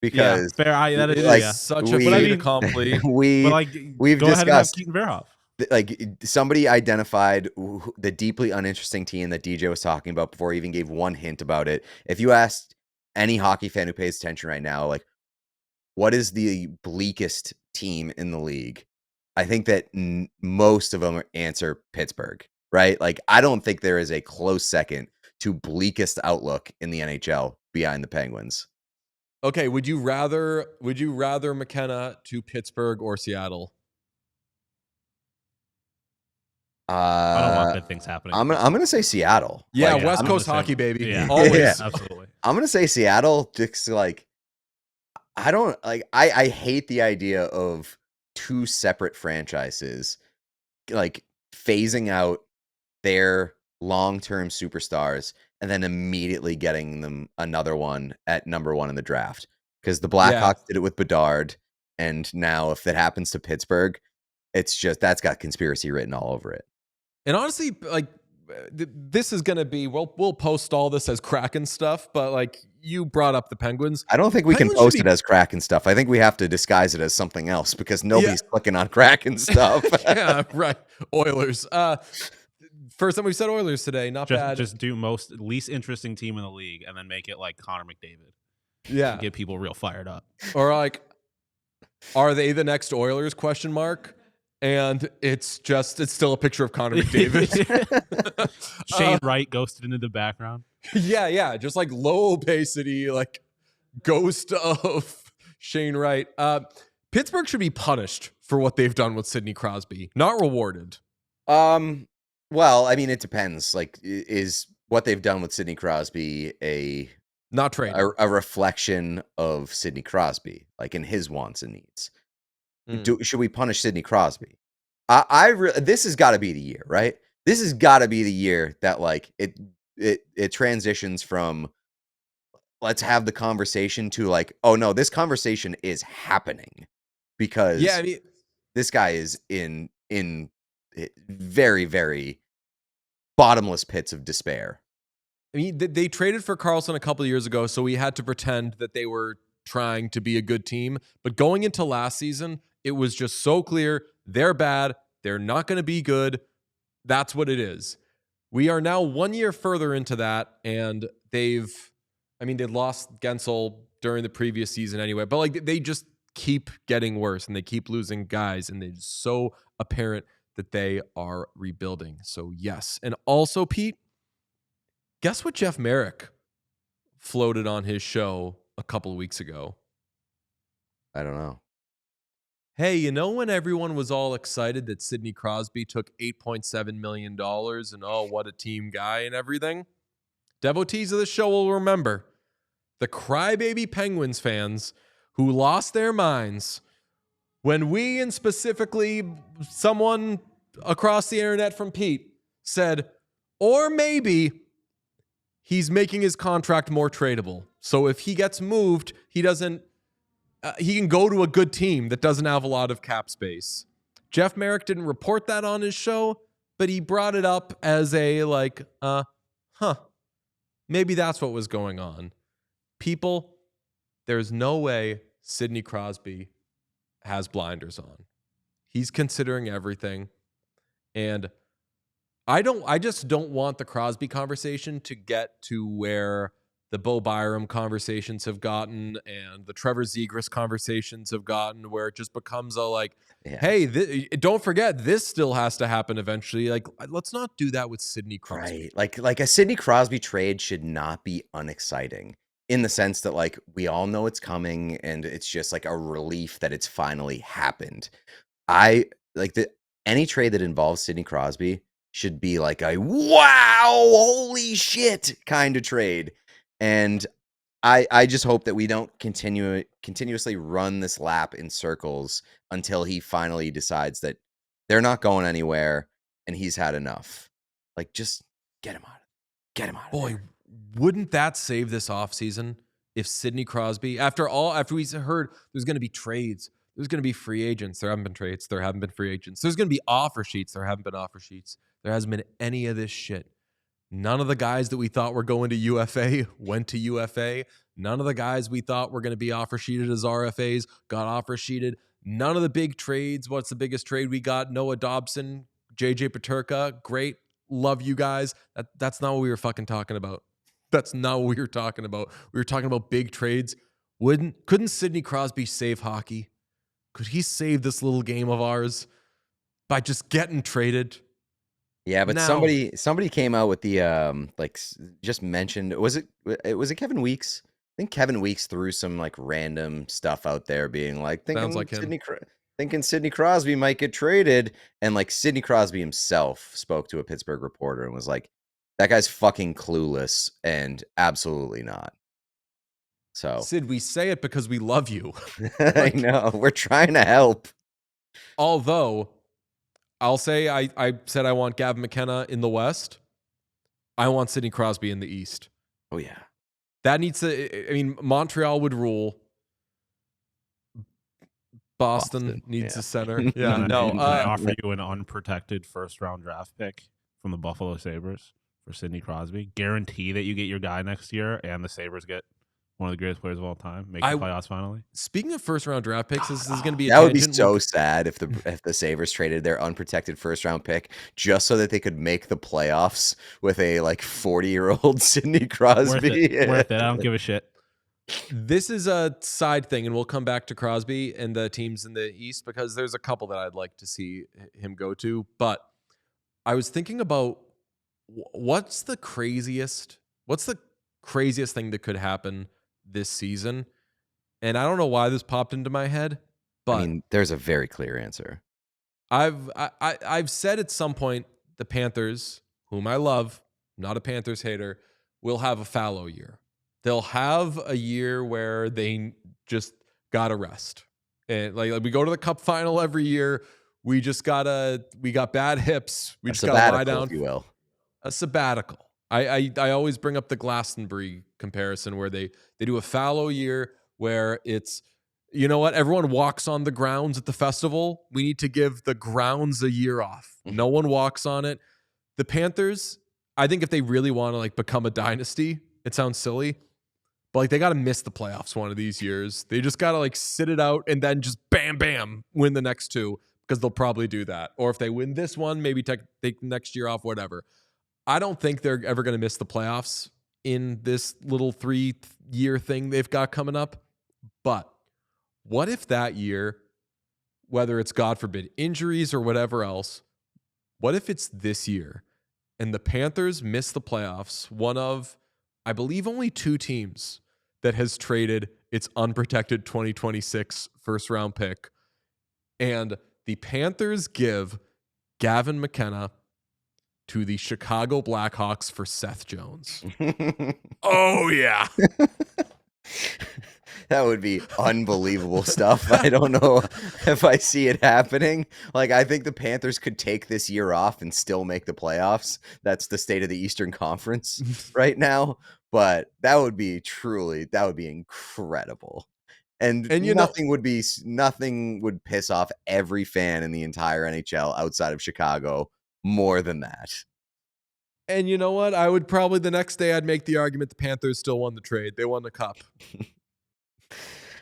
Because fair. That is like such a fait accompli. We've go discussed ahead and have Keaton Verhoff. Like, somebody identified the deeply uninteresting team that DJ was talking about before he even gave one hint about it. If you asked any hockey fan who pays attention right now, like, what is the bleakest team in the league? I think that most of them answer Pittsburgh, right? Like, I don't think there is a close second to bleakest outlook in the NHL behind the Penguins. Okay, would you rather McKenna to Pittsburgh or Seattle? I don't want good things happening. I'm gonna say Seattle. Yeah, like, West Coast hockey, baby. Yeah. Always. Yeah, absolutely. I'm gonna say Seattle. Just like, I don't like. I hate the idea of two separate franchises like phasing out their long-term superstars and then immediately getting them another one at number 1 in the draft. Because the Blackhawks did it with Bedard, and now if that happens to Pittsburgh, it's just that's got conspiracy written all over it. And honestly, like, this is gonna be we'll post all this as Kraken stuff, but like, you brought up the Penguins. I don't think we can post it as Kraken stuff. I think we have to disguise it as something else because nobody's clicking on Kraken stuff. Yeah, right. Oilers. First time we've said Oilers today. Not bad. Just do least interesting team in the league and then make it like Connor McDavid. Yeah. Get people real fired up. Or like, are they the next Oilers? Question mark. And it's still a picture of Connor McDavid. Shane Wright ghosted into the background. Yeah. Just like low opacity, like ghost of Shane Wright. Pittsburgh should be punished for what they've done with Sidney Crosby, not rewarded. Well, I mean, it depends. Like, is what they've done with Sidney Crosby a reflection of Sidney Crosby, like in his wants and needs? Should we punish Sidney Crosby? This has got to be the year, right? This has got to be the year that like it transitions from let's have the conversation to like, oh no, this conversation is happening. because Yeah, I mean, this guy is in very, very bottomless pits of despair. they traded for Carlson a couple of years ago, so we had to pretend that they were trying to be a good team. But going into last season, it was just so clear they're bad. They're not going to be good. That's what it is. We are now 1 year further into that, and they lost Gensel during the previous season anyway, but like they just keep getting worse and they keep losing guys, and it's so apparent that they are rebuilding. So yes. And also, Pete, guess what Jeff Merrick floated on his show a couple of weeks ago? I don't know. Hey, you know when everyone was all excited that Sidney Crosby took $8.7 million and oh, what a team guy and everything? Devotees of the show will remember the crybaby Penguins fans who lost their minds when we, and specifically someone across the internet from Pete, said, or maybe he's making his contract more tradable. So if he gets moved, he can go to a good team that doesn't have a lot of cap space. Jeff Merrick didn't report that on his show, but he brought it up as a maybe that's what was going on. People, there's no way Sidney Crosby has blinders on. He's considering everything. And I just don't want the Crosby conversation to get to where the Bo Byram conversations have gotten and the Trevor Zegras conversations have gotten, where it just becomes hey, don't forget, this still has to happen eventually. Like, let's not do that with Sidney Crosby. Right. Like a Sidney Crosby trade should not be unexciting in the sense that like we all know it's coming and it's just like a relief that it's finally happened. I like any trade that involves Sidney Crosby should be like a wow, holy shit kind of trade. And I just hope that we don't continuously run this lap in circles until he finally decides that they're not going anywhere and he's had enough. Like, just get him out. Get him out. Boy, wouldn't that save this offseason if Sidney Crosby, after we heard there's going to be trades, there's going to be free agents. There haven't been trades. There haven't been free agents. There's going to be offer sheets. There haven't been offer sheets. There hasn't been any of this shit. None of the guys that we thought were going to UFA went to UFA. None of the guys we thought were going to be offer sheeted as RFAs got offer sheeted. None of the big trades. What's the biggest trade we got? Noah Dobson, JJ Peterka. Great. Love you guys. That's not what we were fucking talking about. That's not what we were talking about. We were talking about big trades. Couldn't Sidney Crosby save hockey? Could he save this little game of ours by just getting traded? Yeah, but Now, somebody came out with the just mentioned, was it Kevin Weeks? I think Kevin Weeks threw some like random stuff out there being like sounds like him. thinking Sidney Crosby might get traded, and like Sidney Crosby himself spoke to a Pittsburgh reporter and was like, that guy's fucking clueless and absolutely not. So Sid, we say it because we love you. I know, we're trying to help. Although I'll say I said I want Gavin McKenna in the West. I want Sidney Crosby in the East. Oh yeah. That needs to, I mean, Montreal would rule. Boston needs a center. Yeah, no. Can I offer you an unprotected first-round draft pick from the Buffalo Sabres for Sidney Crosby? Guarantee that you get your guy next year, and the Sabres get one of the greatest players of all time. Make the playoffs finally. Speaking of first-round draft picks, this is going to be that would be so sad if the Sabres traded their unprotected first-round pick just so that they could make the playoffs with a like 40-year-old Sidney Crosby. Worth it. I don't give a shit. This is a side thing, and we'll come back to Crosby and the teams in the East because there's a couple that I'd like to see him go to. But I was thinking about what's the craziest thing that could happen this season? And I don't know why this popped into my head, but I mean, there's a very clear answer. I've said at some point the Panthers, whom I love, not a Panthers hater, will have a fallow year. They'll have a year where they just gotta rest. And like we go to the Cup final every year. We got bad hips. We just gotta lie down. If you will. A sabbatical. I always bring up the Glastonbury comparison where they do a fallow year where it's You know what? Everyone walks on the grounds at the festival. We need to give the grounds a year off. No one walks on it. The Panthers, I think if they really want to like become a dynasty, it sounds silly, but like they got to miss the playoffs one of these years. They just got to like sit it out and then just bam, bam, win the next two because they'll probably do that. Or if they win this one, maybe take next year off, whatever. I don't think they're ever going to miss the playoffs in this little 3-year thing they've got coming up. But what if that year, whether it's God forbid injuries or whatever else, what if it's this year and the Panthers miss the playoffs? One of, I believe, only 2 teams that has traded its unprotected 2026 first round pick. And the Panthers give Gavin McKenna to the Chicago Blackhawks for Seth Jones. Oh, yeah. That would be unbelievable stuff. I don't know if I see it happening. Like, I think the Panthers could take this year off and still make the playoffs. That's the state of the Eastern Conference right now. But that would be incredible. And nothing would piss off every fan in the entire NHL outside of Chicago more than that. And you know what? I would probably the next day I'd make the argument the Panthers still won the trade. They won the cup.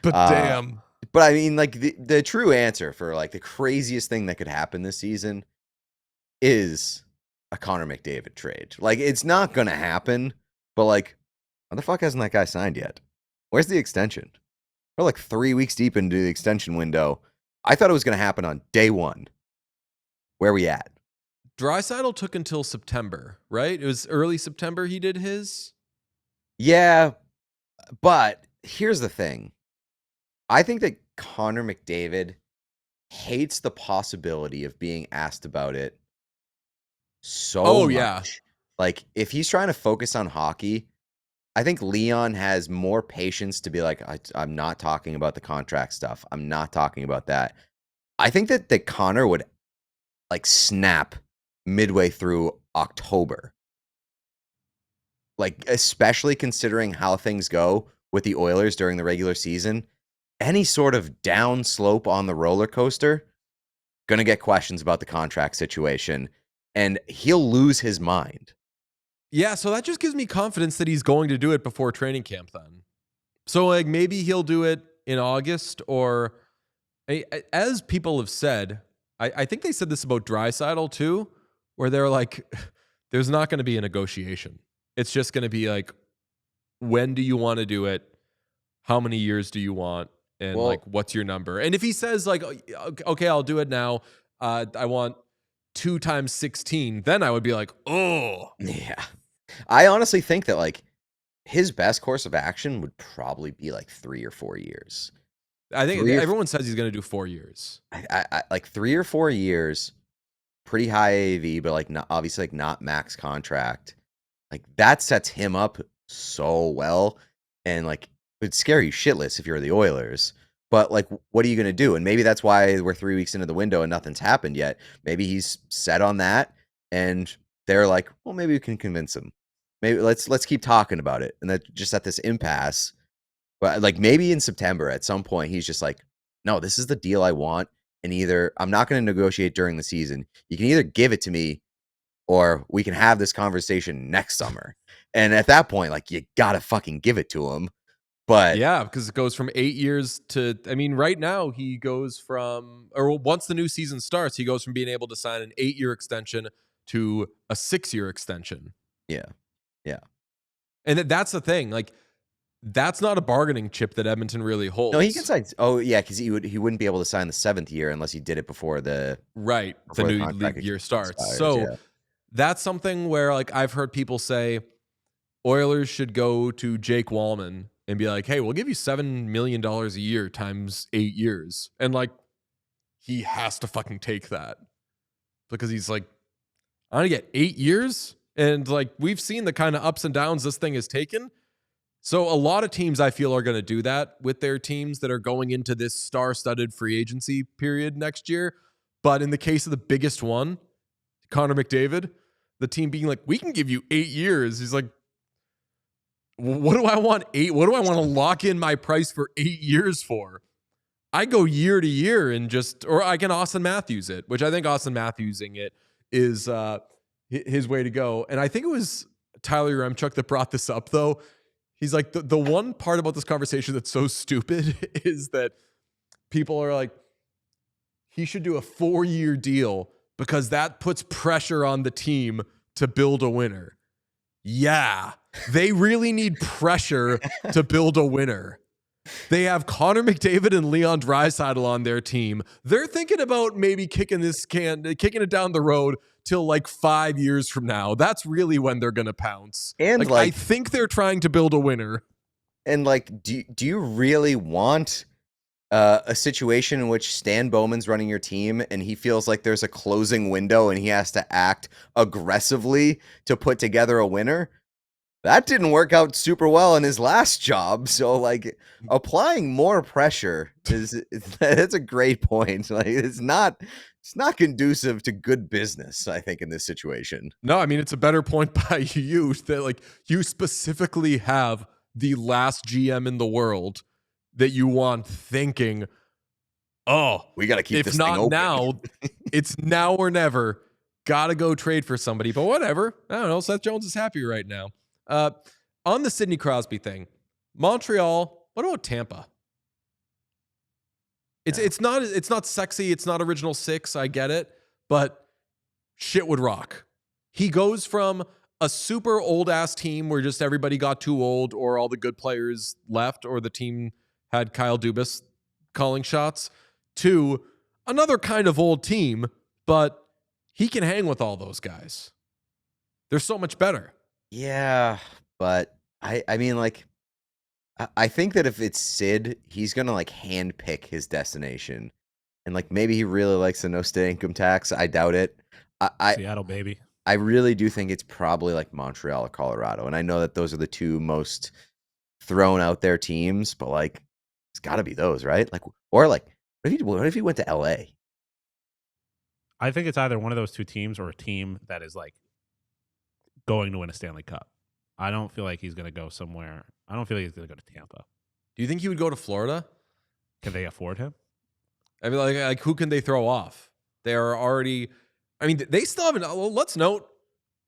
But damn. But I mean, like the true answer for like the craziest thing that could happen this season is a Connor McDavid trade. Like, it's not gonna happen, but like, why the fuck hasn't that guy signed yet? Where's the extension? We're like 3 weeks deep into the extension window. I thought it was gonna happen on day 1. Where we at? Draisaitl took until September, right? It was early September he did his. Yeah, but here's the thing. I think that Connor McDavid hates the possibility of being asked about it so much. Yeah. Like, if he's trying to focus on hockey, I think Leon has more patience to be like, I'm not talking about the contract stuff. I'm not talking about that. I think that Connor would like snap midway through October. Like, especially considering how things go with the Oilers during the regular season, any sort of down slope on the roller coaster, going to get questions about the contract situation, and he'll lose his mind. Yeah, so that just gives me confidence that he's going to do it before training camp then. So like maybe he'll do it in August, or as people have said, I think they said this about Draisaitl too, where they're like, there's not going to be a negotiation. It's just going to be like, when do you want to do it? How many years do you want? And like, what's your number? And if he says like, okay, I'll do it now. I want 2 times 16. Then I would be like, oh. Yeah. I honestly think that like his best course of action would probably be like 3 or 4 years. I think everyone says he's going to do 4 years. I like 3 or 4 years, pretty high AAV, but like not obviously like not max contract. Like, that sets him up so well, and like it'd scare you shitless if you're the Oilers. But like, what are you gonna do? And maybe that's why we're 3 weeks into the window and nothing's happened yet. Maybe he's set on that, and they're like, well, maybe we can convince him. Maybe let's keep talking about it, and that just at this impasse. But like maybe in September at some point he's just like, no, this is the deal I want, and either I'm not going to negotiate during the season. You can either give it to me, or we can have this conversation next summer. And at that point, like, you gotta fucking give it to him. But yeah, because it goes from 8 years to, I mean, right now he goes from, or once the new season starts, he goes from being able to sign an 8-year extension to a 6-year extension. Yeah. Yeah. And that's the thing. Like, that's not a bargaining chip that Edmonton really holds. No, he can sign. Oh, yeah, because he wouldn't be able to sign the 7th year unless he did it before the new league year starts. Expires, so yeah. That's something where like I've heard people say Oilers should go to Jake Wallman and be like, hey, we'll give you $7 million a year times 8 years. And like, he has to fucking take that because he's like, I'm going to get 8 years. And like, we've seen the kind of ups and downs this thing has taken. So a lot of teams I feel are going to do that with their teams that are going into this star-studded free agency period next year. But in the case of the biggest one, Connor McDavid, the team being like, we can give you 8 years. He's like, what do I want 8? What do I want to lock in my price for 8 years for? I go year to year and or I can Austin Matthews it, which I think Austin Matthewsing it is his way to go. And I think it was Tyler Remchuk that brought this up, though. He's like, the one part about this conversation that's so stupid is that people are like, he should do a 4-year deal because that puts pressure on the team to build a winner. Yeah, they really need pressure to build a winner. They have Connor McDavid and Leon Draisaitl on their team. They're thinking about maybe kicking it down the road till like 5 years from now. That's really when they're going to pounce. And I think they're trying to build a winner. And like, do you really want a situation in which Stan Bowman's running your team and he feels like there's a closing window and he has to act aggressively to put together a winner? That didn't work out super well in his last job. So like applying more pressure that's a great point. Like it's not conducive to good business, I think, in this situation. No, I mean, it's a better point by you that like you specifically have the last GM in the world that you want thinking, oh, we got to keep this thing open. If not now, it's now or never. Got to go trade for somebody. But whatever. I don't know. Seth Jones is happy right now. On the Sidney Crosby thing, Montreal, what about Tampa? It's not sexy. It's not original six. I get it. But shit would rock. He goes from a super old ass team where just everybody got too old or all the good players left or the team had Kyle Dubas calling shots to another kind of old team, but he can hang with all those guys. They're so much better. Yeah, but I mean, like, I think that if it's Sid, he's gonna like handpick his destination, and like maybe he really likes the no state income tax. I doubt it. Seattle, baby. I really do think it's probably like Montreal or Colorado, and I know that those are the two most thrown out there teams, but like it's got to be those, right? Like, or like, what if he went to LA? I think it's either one of those two teams or a team that is like going to win a Stanley Cup. I don't feel like he's going to go somewhere. I don't feel like he's going to go to Tampa. Do you think he would go to Florida? Can they afford him? I mean, like who can they throw off? They are already. I mean, they still haven't. Let's note.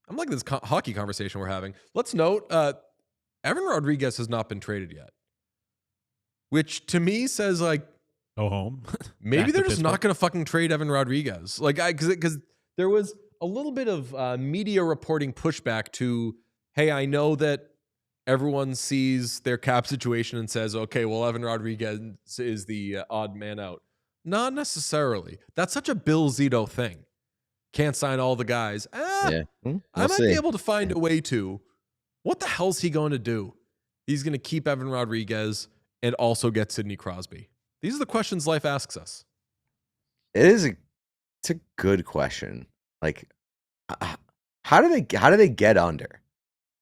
I'm liking this hockey conversation we're having. Let's note. Evan Rodriguez has not been traded yet, which to me says like, go home. Maybe they're just not going to fucking trade Evan Rodriguez. Like, because there was a little bit of media reporting pushback to, hey, I know that everyone sees their cap situation and says, okay, well, Evan Rodriguez is the odd man out. Not necessarily. That's such a Bill Zito thing. Can't sign all the guys. Yeah. I might be able to find a way to. What the hell's he going to do? He's going to keep Evan Rodriguez and also get Sidney Crosby. These are the questions life asks us. It's a good question. Like, how do they get under?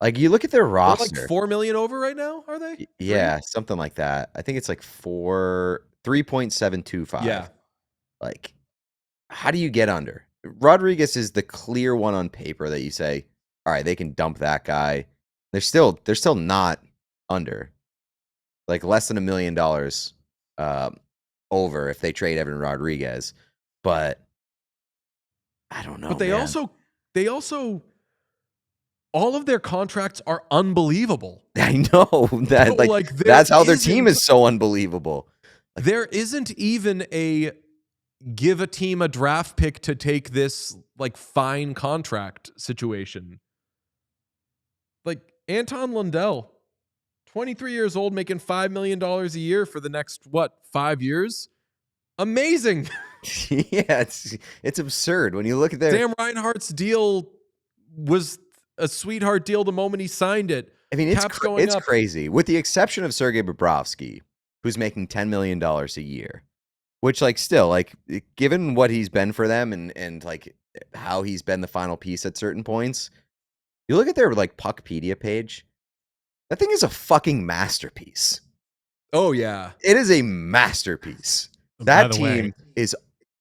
Like, you look at their roster. They're like $4 million over right now, are they? Yeah, something like that. I think it's like 3.725. Yeah. Like, how do you get under? Rodriguez is the clear one on paper that you say, all right, they can dump that guy. They're still not under. Like less than $1 million over if they trade Evan Rodriguez. But I don't know. But they also all of their contracts are unbelievable. I know that like that's how their team is so unbelievable. Like, there isn't even a give a team a draft pick to take this like fine contract situation. Like Anton Lundell, 23 years old, making $5 million a year for the next 5 years? Amazing. Yeah, it's absurd when you look at their Sam Reinhart's deal was a sweetheart deal the moment he signed it. I mean, it's crazy. With the exception of Sergei Bobrovsky, who's making $10 million a year, which like still like given what he's been for them and like how he's been the final piece at certain points, you look at their like Puckpedia page, that thing is a fucking masterpiece. Oh yeah. It is a masterpiece. That team is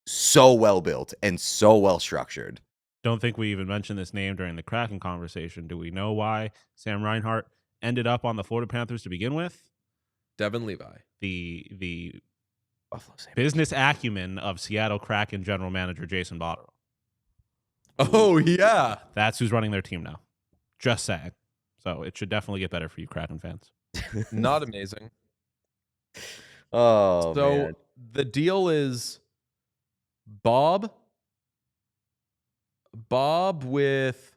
so well built and so well structured. Don't think we even mentioned this name during the Kraken conversation. Do we know why Sam Reinhart ended up on the Florida Panthers to begin with? Devin Levi. The Buffalo Sabres. Business acumen of Seattle Kraken general manager Jason Botterill. Oh, yeah. That's who's running their team now. Just saying. So it should definitely get better for you Kraken fans. Not amazing. Oh, So man. the deal is Bob with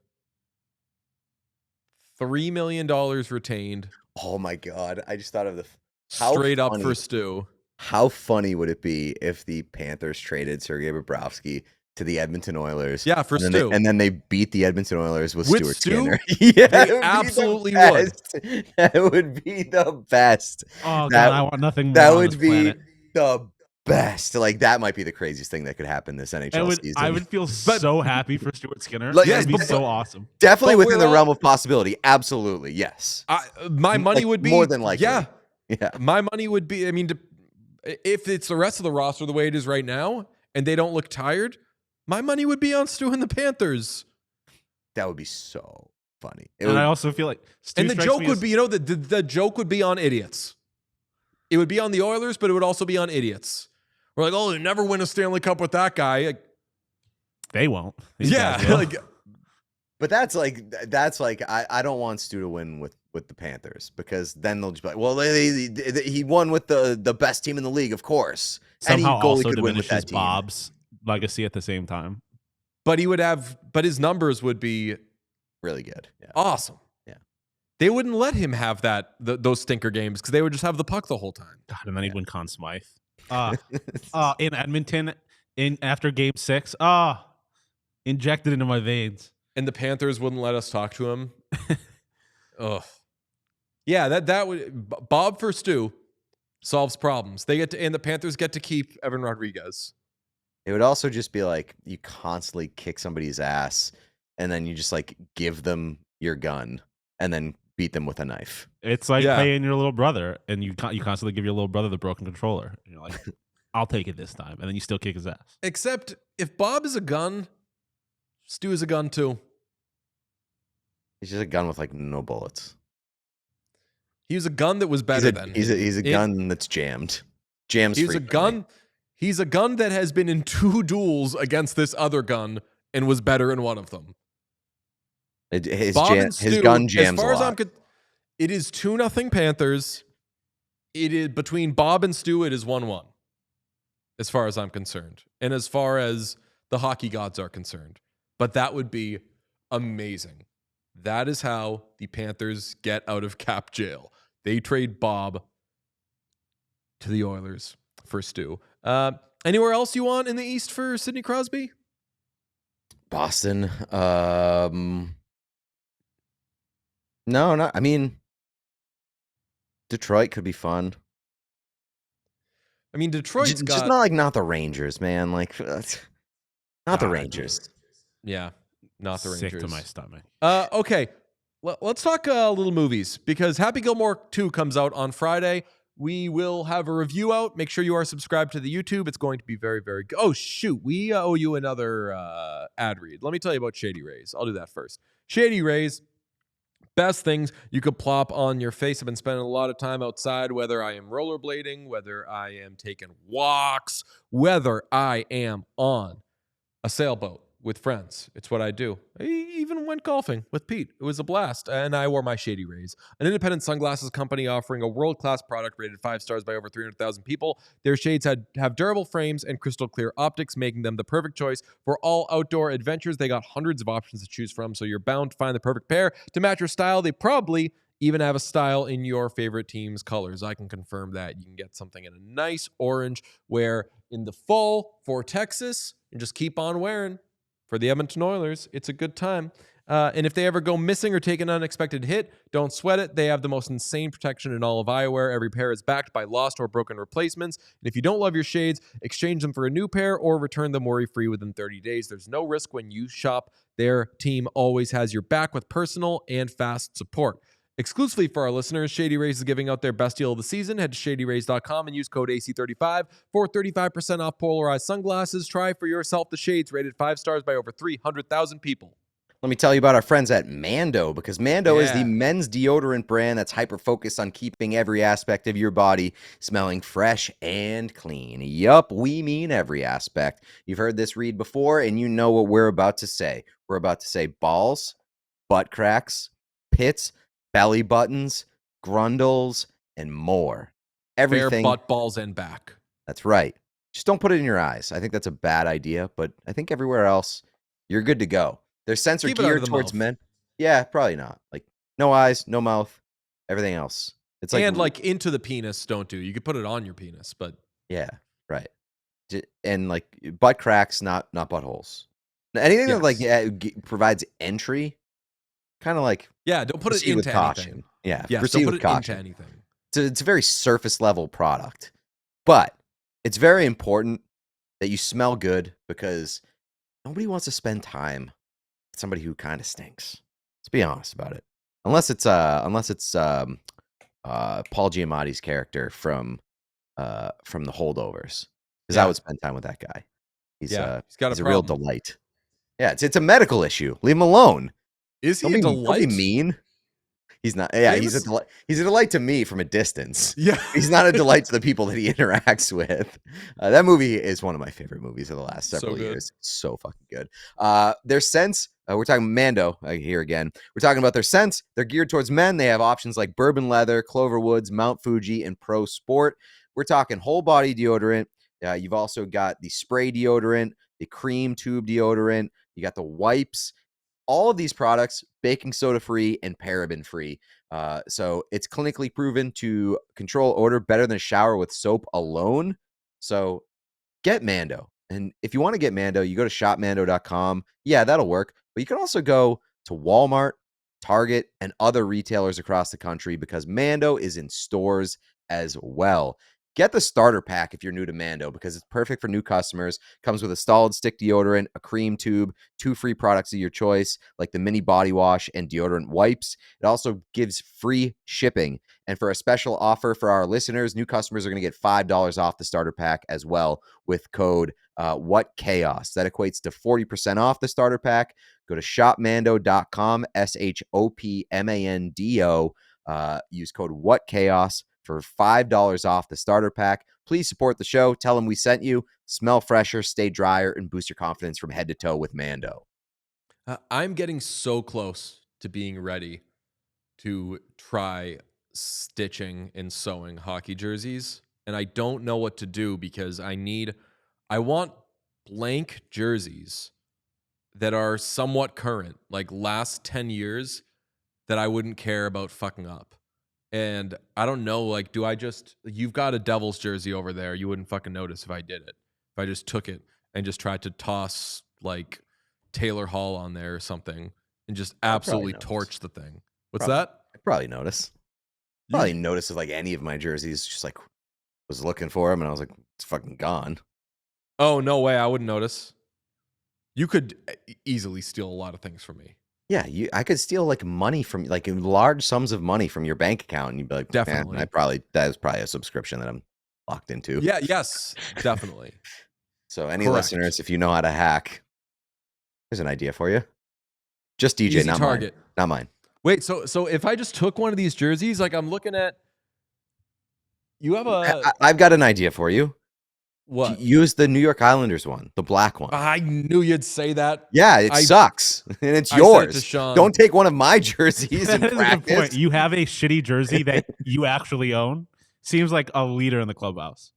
$3 million retained. Oh, my God. I just thought of the... Straight up for Stu. How funny would it be if the Panthers traded Sergei Bobrovsky to the Edmonton Oilers? Yeah, for Stu. And then they beat the Edmonton Oilers with Stuart Stu? Skinner. Yeah, They absolutely would. That would be the best. Oh, That- God, I want nothing more That on would this be planet. the best. Like, that might be the craziest thing that could happen this NHL season. I would feel so happy for Stuart Skinner. Like, That'd be but- so awesome. Definitely But within we're the all- realm of possibility. Absolutely. Yes. My money Like, would be more than likely. Yeah, Yeah. my money would be. I mean, if it's the rest of the roster the way it is right now, and they don't look tired, my money would be on Stu and the Panthers. That would be so funny. It And would- I also feel like Stu And the strikes joke me would as- be, the joke would be on idiots. It would be on the Oilers, but it would also be on idiots. We're like, oh, they never win a Stanley Cup with that guy. Like, they won't. These guys yeah, will. like But that's like I don't want Stu to win with the Panthers, because then they'll just be like, well, he won with the best team in the league, of course. somehow Any goalie also could win with diminishes that team. Bob's legacy at the same time. but his numbers would be Really good. Yeah. awesome. Yeah. They wouldn't let him have those stinker games because they would just have the puck the whole time. God, and then he'd win Conn Smythe. In Edmonton, after Game 6, injected into my veins. And the Panthers wouldn't let us talk to him. Ugh. Yeah, that would Bob for Stu solves problems. And the Panthers get to keep Evan Rodriguez. It would also just be like you constantly kick somebody's ass, and then you just like give them your gun, and then beat them with a knife. It's like Yeah. paying your little brother, and you constantly give your little brother the broken controller. And you're like, I'll take it this time, and then you still kick his ass. Except if Bob is a gun, Stu is a gun too. He's just a gun with like no bullets. He was a gun that was better than He's a It- gun that's jammed. Jams. He's a gun. He's a gun that has been in 2 duels against this other gun and was better in one of them. His Bob and his Stu, gun jams as far a as lot. I'm it is 2-0 Panthers. It is between Bob and Stu, it is 1-1. As far as I'm concerned. And as far as the hockey gods are concerned. But that would be amazing. That is how the Panthers get out of cap jail. They trade Bob to the Oilers for Stu. Anywhere else you want in the East for Sidney Crosby? Boston. No, not. I mean, Detroit could be fun. I mean, Detroit's Just got... not the Rangers, man. Like, not the God, Rangers. Yeah, not the Sick Rangers. to my stomach. Okay, well, let's talk little movies, because Happy Gilmore 2 comes out on Friday. We will have a review out. Make sure you are subscribed to the YouTube. It's going to be very, very good. Oh, shoot. We owe you another ad read. Let me tell you about Shady Rays. I'll do that first. Shady Rays, best things you could plop on your face. I've been spending a lot of time outside, whether I am rollerblading, whether I am taking walks, whether I am on a sailboat with friends. It's what I do. I even went golfing with Pete. It was a blast. And I wore my Shady Rays, an independent sunglasses company offering a world-class product rated 5 stars by over 300,000 people. Their shades have durable frames and crystal clear optics, making them the perfect choice for all outdoor adventures. They got hundreds of options to choose from, so you're bound to find the perfect pair to match your style. They probably even have a style in your favorite team's colors. I can confirm that. You can get something in a nice orange, where in the fall for Texas, and just keep on wearing. For the Edmonton Oilers, it's a good time. And if they ever go missing or take an unexpected hit, don't sweat it. They have the most insane protection in all of eyewear. Every pair is backed by lost or broken replacements. And if you don't love your shades, exchange them for a new pair or return them worry-free within 30 days. There's no risk when you shop. Their team always has your back with personal and fast support. Exclusively for our listeners, Shady Rays is giving out their best deal of the season. Head to shadyrays.com and use code AC35 for 35% off polarized sunglasses. Try for yourself the shades rated 5 stars by over 300,000 people. Let me tell you about our friends at Mando, because Mando is the men's deodorant brand that's hyper-focused on keeping every aspect of your body smelling fresh and clean. Yup, we mean every aspect. You've heard this read before, and you know what we're about to say. We're about to say balls, butt cracks, pits, belly buttons, grundles, and more. Everything. Bare butt, balls, and back. That's right. Just don't put it in your eyes. I think that's a bad idea, but I think everywhere else, you're good to go. Their scents are Keep it out of geared the towards mouth. men. Yeah, probably not. Like no eyes, no mouth, everything else. It's like and like into the penis, don't do. You could put it on your penis, but yeah, right. And like butt cracks, not buttholes. Anything that like provides entry, kind of like don't put it proceed with into caution. anything. Yeah, Yes, proceed don't put with it caution. into anything. It's a very surface level product, but it's very important that you smell good because nobody wants to spend time with somebody who kind of stinks. Let's be honest about it. Unless it's Paul Giamatti's character from the Holdovers, because I would spend time with that guy. He's got a real delight. Yeah, it's a medical issue. Leave him alone. Is he a delight? Don't be mean. He's not. Yeah, he's a delight. He's a delight to me from a distance. Yeah, he's not a delight to the people that he interacts with. That movie is one of my favorite movies of the last several years. So fucking good. Their scents. We're talking Mando here again. We're talking about their scents. They're geared towards men. They have options like bourbon leather, Clover Woods, Mount Fuji, and Pro Sport. We're talking whole body deodorant. You've also got the spray deodorant, the cream tube deodorant. You got the wipes. All of these products, baking soda free and paraben free. So it's clinically proven to control odor better than a shower with soap alone. So get Mando. And if you want to get Mando, you go to shopmando.com. Yeah, that'll work. But you can also go to Walmart, Target, and other retailers across the country because Mando is in stores as well. Get the starter pack if you're new to Mando because it's perfect for new customers. Comes with a solid stick deodorant, a cream tube, 2 free products of your choice, like the mini body wash and deodorant wipes. It also gives free shipping. And for a special offer for our listeners, new customers are going to get $5 off the starter pack as well with code WhatChaos. That equates to 40% off the starter pack. Go to shopmando.com, SHOPMANDO. Use code WhatChaos for $5 off the starter pack. Please support the show. Tell them we sent you. Smell fresher, stay drier, and boost your confidence from head to toe with Mando. I'm getting so close to being ready to try stitching and sewing hockey jerseys, and I don't know what to do because I want blank jerseys that are somewhat current, like last 10 years that I wouldn't care about fucking up. And I don't know, like, you've got a Devils jersey over there. You wouldn't fucking notice if I did it. If I just took it and just tried to toss, like, Taylor Hall on there or something and just absolutely torch the thing. What's that? I'd probably notice. Notice if, like, any of my jerseys just, like, was looking for them and I was like, it's fucking gone. Oh, no way. I wouldn't notice. You could easily steal a lot of things from me. Yeah, I could steal like money from like large sums of money from your bank account, and you'd be like, definitely. That is probably a subscription that I'm locked into. Yeah, yes, definitely. So any listeners, if you know how to hack, here's an idea for you. Just DJ, Easy not target. mine. Not mine. Wait, so if I just took one of these jerseys, like I'm looking at, you have I've got an idea for you. What? Use the New York Islanders one, the black one. I knew you'd say that. Yeah, it sucks, and it's yours. Don't take one of my jerseys and practice. You have a shitty jersey that you actually own. Seems like a leader in the clubhouse.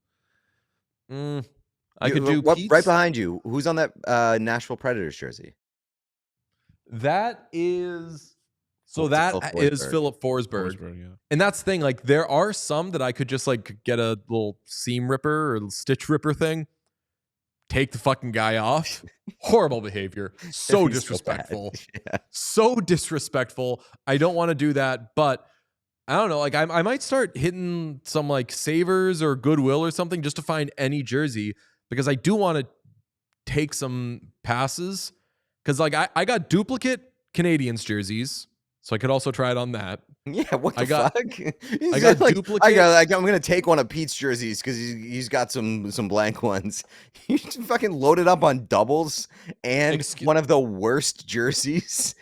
I could do right behind you. Who's on that Nashville Predators jersey? That is Philip Forsberg. Yeah. And that's the thing, like there are some that I could just like get a little seam ripper or stitch ripper thing, take the fucking guy off. Horrible behavior. So disrespectful. So disrespectful. I don't want to do that, but I don't know. Like I might start hitting some like Savers or Goodwill or something just to find any jersey because I do want to take some passes. Because like I got duplicate Canadians jerseys. So I could also try it on that. Yeah, what the I got- fuck? He's I got like, duplicate. I'm gonna take one of Pete's jerseys because he's got some blank ones. You just fucking loaded up on doubles and one of the worst jerseys.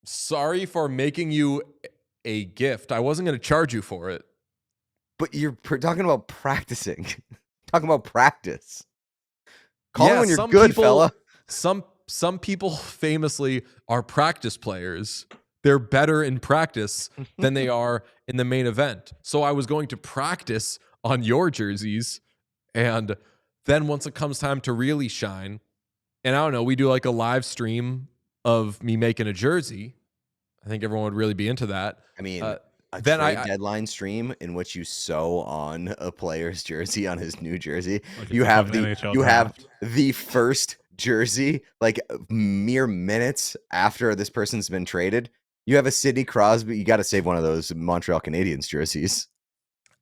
Sorry for making you a gift. I wasn't going to charge you for it. But you're talking about practicing. Talking about practice. Call me when you're good, fella. Some people famously are practice players. They're better in practice than they are in the main event. So I was going to practice on your jerseys, and then once it comes time to really shine, and I don't know, we do like a live stream of me making a jersey. I think everyone would really be into that. I mean, a then trade deadline stream in which you sew on a player's jersey on his new jersey. Like You it's have like an the NHL you have draft. the first jersey like mere minutes after this person's been traded. You have a Sidney Crosby. You got to save one of those Montreal Canadiens jerseys.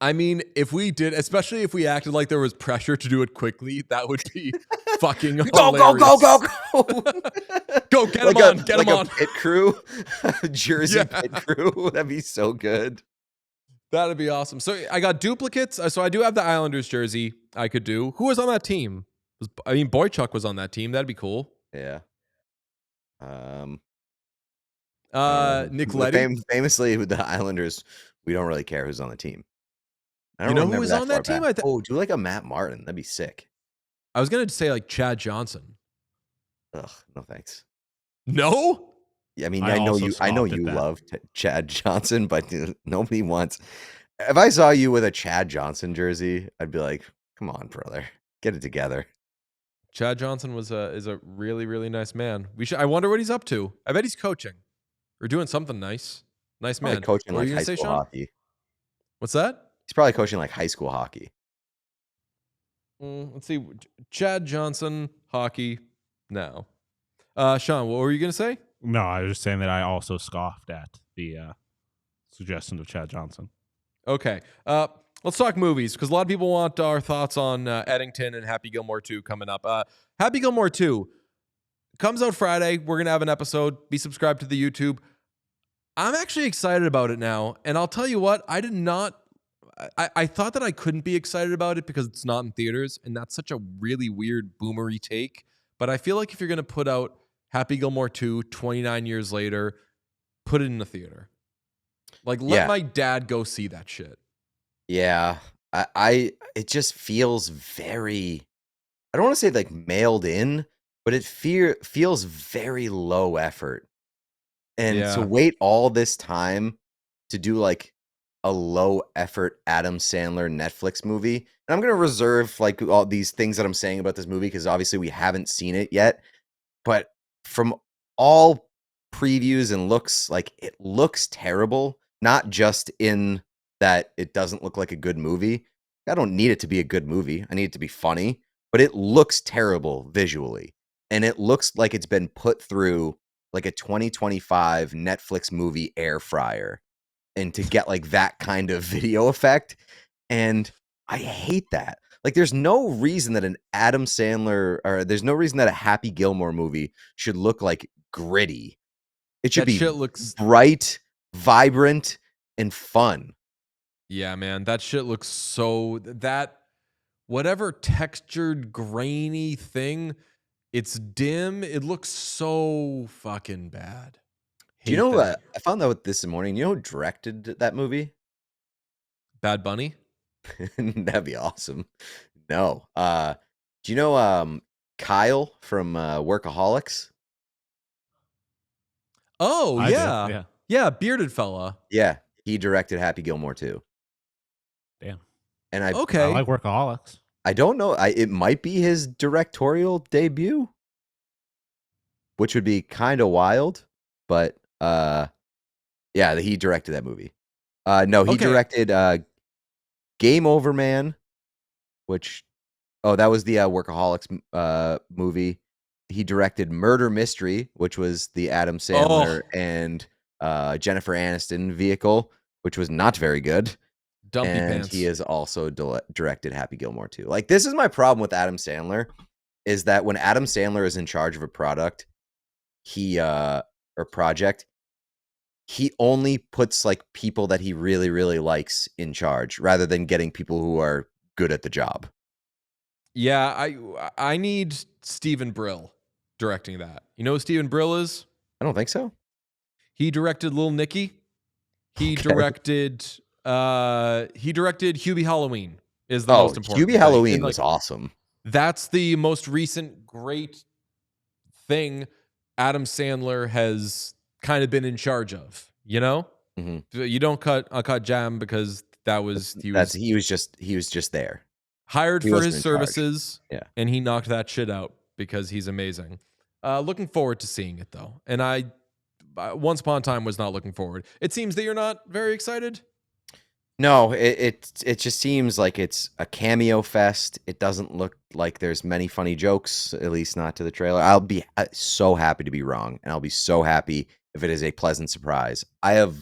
I mean, if we did, especially if we acted like there was pressure to do it quickly, that would be fucking Go, hilarious. go. Go, get Like him on, get like him a on. pit crew, jersey Yeah. pit crew. That'd be so good. That'd be awesome. So I got duplicates. So I do have the Islanders jersey I could do. Who was on that team? Boychuk was on that team. That'd be cool. Yeah. Nick Leddy. Famously with the Islanders, we don't really care who's on the team. I don't You know who remember was on that far team? back. Do like a Matt Martin. That'd be sick. I was going to say like Chad Johnson. Ugh, no thanks. No? Yeah, I mean, I I know also you scoffed at that. love Chad Johnson, but nobody wants. If I saw you with a Chad Johnson jersey, I'd be like, "Come on, brother, get it together." Chad Johnson is a really, really nice man. I wonder what he's up to. I bet he's coaching or doing something nice. Nice Probably man. coaching What were like you high gonna say, school Sean? hockey. What's that? He's probably coaching like high school hockey. Let's see. Chad Johnson, hockey now. Sean, what were you going to say? No, I was just saying that I also scoffed at the suggestion of Chad Johnson. Okay. Let's talk movies because a lot of people want our thoughts on Eddington and Happy Gilmore 2 coming up. Happy Gilmore 2 comes out Friday. We're going to have an episode. Be subscribed to the YouTube. I'm actually excited about it now. And I'll tell you what, I did not. I thought that I couldn't be excited about it because it's not in theaters. And that's such a really weird boomery take. But I feel like if you're going to put out Happy Gilmore 2 29 years later, put it in the theater. Like, let my dad go see that shit. Yeah, it just feels very, I don't want to say like mailed in, but it feels very low effort. And to wait all this time to do like a low effort Adam Sandler Netflix movie. And I'm going to reserve like all these things that I'm saying about this movie because obviously we haven't seen it yet. But from all previews and looks, like it looks terrible, not just in that it doesn't look like a good movie. I don't need it to be a good movie. I need it to be funny, but it looks terrible visually. And it looks like it's been put through like a 2025 Netflix movie air fryer and to get like that kind of video effect. And I hate that. Like there's no reason that an Adam Sandler or there's no reason that a Happy Gilmore movie should look like gritty. It should be shit looks bright, vibrant, and fun. Yeah, man, that shit looks so that whatever textured grainy thing, it's dim. It looks so fucking bad. Do you know what? I found out this morning. You know who directed that movie? Bad Bunny? That'd be awesome. No. Do you know Kyle from Workaholics? Oh, I yeah. did, yeah. Yeah, bearded fella. Yeah, he directed Happy Gilmore too. Damn. And I Okay. like Workaholics. I don't know. It might be his directorial debut, which would be kind of wild. But yeah, he directed that movie. No, he Okay. directed Game Over Man, which that was the Workaholics movie. He directed Murder Mystery, which was the Adam Sandler and Jennifer Aniston vehicle, which was not very good. Dumpy And pants. he has also directed Happy Gilmore too. Like this is my problem with Adam Sandler, is that when Adam Sandler is in charge of a product, or project, he only puts like people that he really, really likes in charge rather than getting people who are good at the job. Yeah, I need Stephen Brill directing that. You know who Stephen Brill is? I don't think so. He directed Little Nicky. He Okay. directed Hubie Halloween is the most important Hubie thing. Halloween And, was awesome. That's the most recent great thing Adam Sandler has kind of been in charge of, you know? Mm-hmm. You don't cut Uncut Jam because he was just there. hired He for wasn't his in charge. services, Yeah. and he knocked that shit out because he's amazing. Looking forward to seeing it though. And I Once Upon a Time was not looking forward. It seems that you're not very excited. No, it just seems like it's a cameo fest. It doesn't look like there's many funny jokes, at least not to the trailer. I'll be so happy to be wrong, and I'll be so happy if it is a pleasant surprise. I have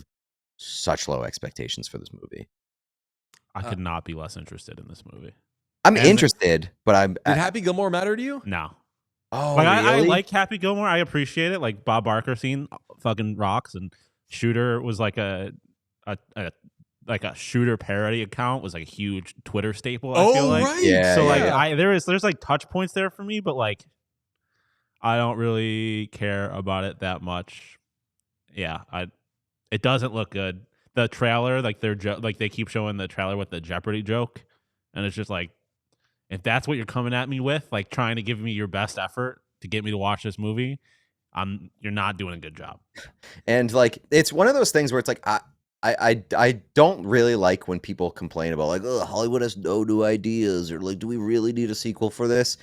such low expectations for this movie. I could not be less interested in this movie. I'm interested, but Did Happy Gilmore matter to you? No. Oh, Like really? I like Happy Gilmore. I appreciate it. Like Bob Barker scene fucking rocks, and Shooter was like a Shooter parody account was like a huge Twitter staple. I feel like. Right. Yeah. So yeah. like there's like touch points there for me, but like I don't really care about it that much. Yeah, it doesn't look good. The trailer, like they keep showing the trailer with the Jeopardy joke, and it's just like, if that's what you're coming at me with, like trying to give me your best effort to get me to watch this movie, you're not doing a good job. And like it's one of those things where it's like I don't really like when people complain about like, oh, Hollywood has no new ideas, or like, do we really need a sequel for this?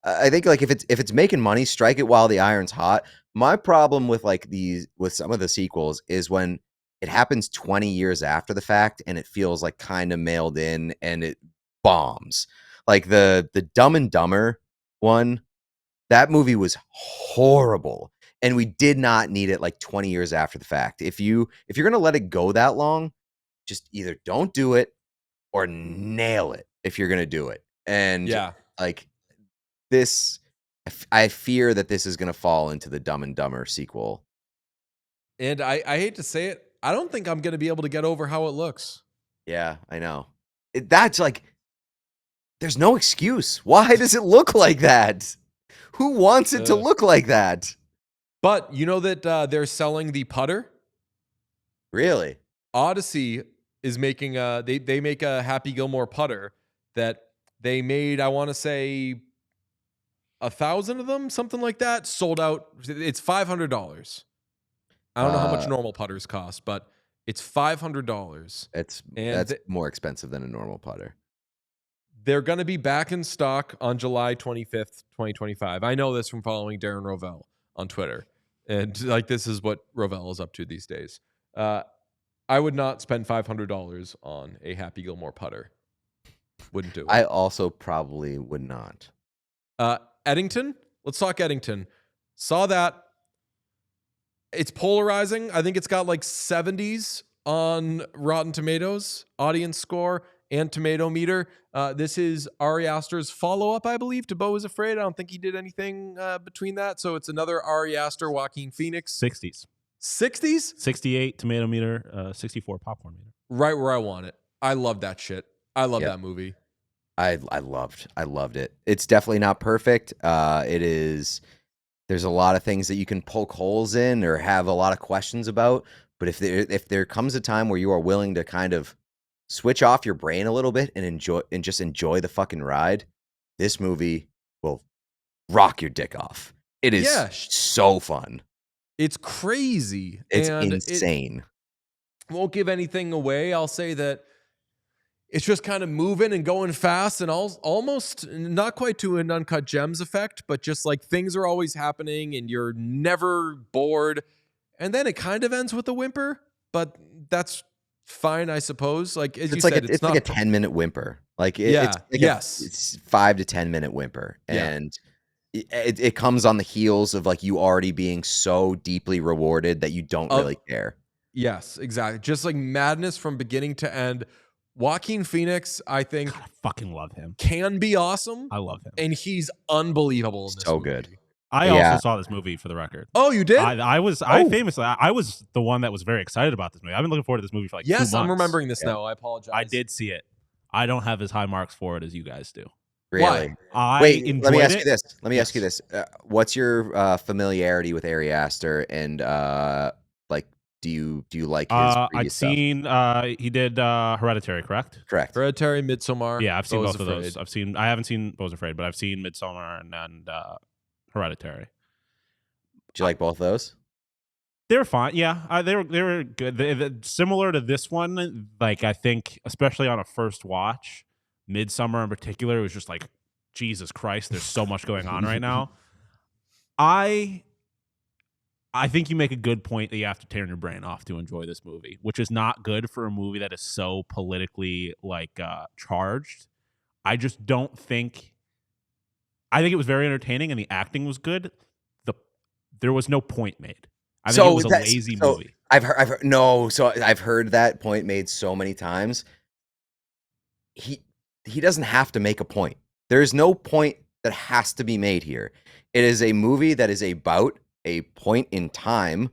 I think like if it's making money, strike it while the iron's hot. My problem with with some of the sequels is when it happens 20 years after the fact and it feels like kind of mailed in and it bombs. Like the Dumb and Dumber one, that movie was horrible. And we did not need it like 20 years after the fact. If you're going to let it go that long, just either don't do it or nail it if you're going to do it. And like this, I fear that this is going to fall into the Dumb and Dumber sequel. And I hate to say it, I don't think I'm going to be able to get over how it looks. Yeah, I know. That's like, there's no excuse. Why does it look like that? Who wants it to look like that? But you know that they're selling the putter? Really? Odyssey is making they make a Happy Gilmore putter that they made, I want to say 1,000 of them, something like that, sold out. It's $500. I don't know how much normal putters cost, but it's $500. That's more expensive than a normal putter. They're going to be back in stock on July 25th, 2025. I know this from following Darren Rovell on Twitter. And like, this is what Rovell is up to these days. I would not spend $500 on a Happy Gilmore putter. Wouldn't do it. I also probably would not. Eddington. Let's talk Eddington. Saw that. It's polarizing. I think it's got like 70s on Rotten Tomatoes audience score and tomato meter. This is Ari Aster's follow-up, I believe, to Beau is Afraid. I don't think he did anything between that. So it's another Ari Aster, Joaquin Phoenix. 60s. 60s? 68 tomato meter, 64 popcorn meter. Right where I want it. I love that shit. I love that movie. I loved it. It's definitely not perfect. It is. There's a lot of things that you can poke holes in or have a lot of questions about. But if there comes a time where you are willing to kind of switch off your brain a little bit and just enjoy the fucking ride, this movie will rock your dick off. It is so fun. It's crazy. It's insane. Won't give anything away. I'll say that it's just kind of moving and going fast and almost not quite to an Uncut Gems effect, but just like things are always happening and you're never bored. And then it kind of ends with a whimper, but that's fine, I suppose. Like as it's you like said, it's like a 10-minute whimper. Like it's like it's 5 to 10 minute whimper, and it comes on the heels of like you already being so deeply rewarded that you don't really care. Yes, exactly. Just like madness from beginning to end. Joaquin Phoenix, I think, God, I fucking love him. Can be awesome. I love him, and he's unbelievable. In this so movie. good. I Yeah. also saw this movie, for the record. Oh, you did? I was the one that was very excited about this movie. I've been looking forward to this movie for like 2 months. Yes, I'm remembering this Yeah. now. I apologize. I did see it. I don't have as high marks for it as you guys do. Really? I Wait, enjoyed let me ask it. you this. Let me ask you Yes. this. What's your familiarity with Ari Aster, and like, do you like his I'd previous stuff? seen he did Hereditary, correct? Correct. Hereditary, Midsommar. Yeah, I've seen Beau is both of those. Afraid. I haven't seen Beau is Afraid, but I've seen Midsommar and Hereditary. Do you like both of those? They were fine. Yeah, they were good. Similar to this one, like I think, especially on a first watch, Midsummer in particular, it was just like, Jesus Christ, there's so much going on right now. I think you make a good point that you have to turn your brain off to enjoy this movie, which is not good for a movie that is so politically charged. I just don't think. I think it was very entertaining and the acting was good. There was no point made. I think it was a lazy movie. I've heard that point made so many times. He doesn't have to make a point. There is no point that has to be made here. It is a movie that is about a point in time,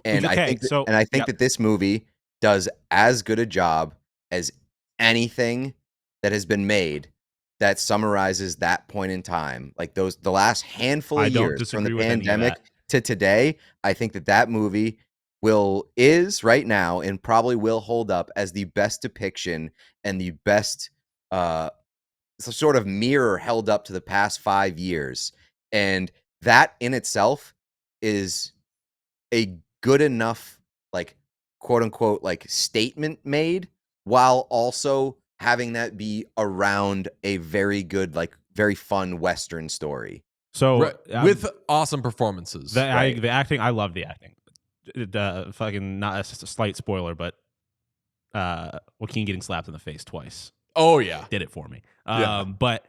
and I think that this movie does as good a job as anything that has been made that summarizes that point in time. Like the last handful of years from the pandemic to today, I think that movie is right now and probably will hold up as the best depiction and the best sort of mirror held up to the past 5 years. And that in itself is a good enough, like, quote unquote, like, statement made, while also having that be around a very good, like, very fun Western story. So with awesome performances. The acting, I love the acting. Fucking not a slight spoiler, but Joaquin getting slapped in the face twice. Oh yeah, did it for me. But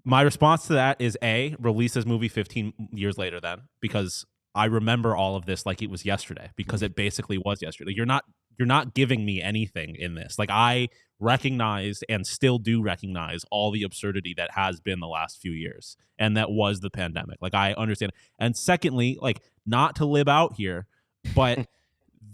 my response to that is release this movie 15 years later, then, because I remember all of this like it was yesterday, because it basically was yesterday. You're not giving me anything in this. Like, I recognized and still do recognize all the absurdity that has been the last few years, and that was the pandemic. Like, I understand. And secondly, like, not to live out here, but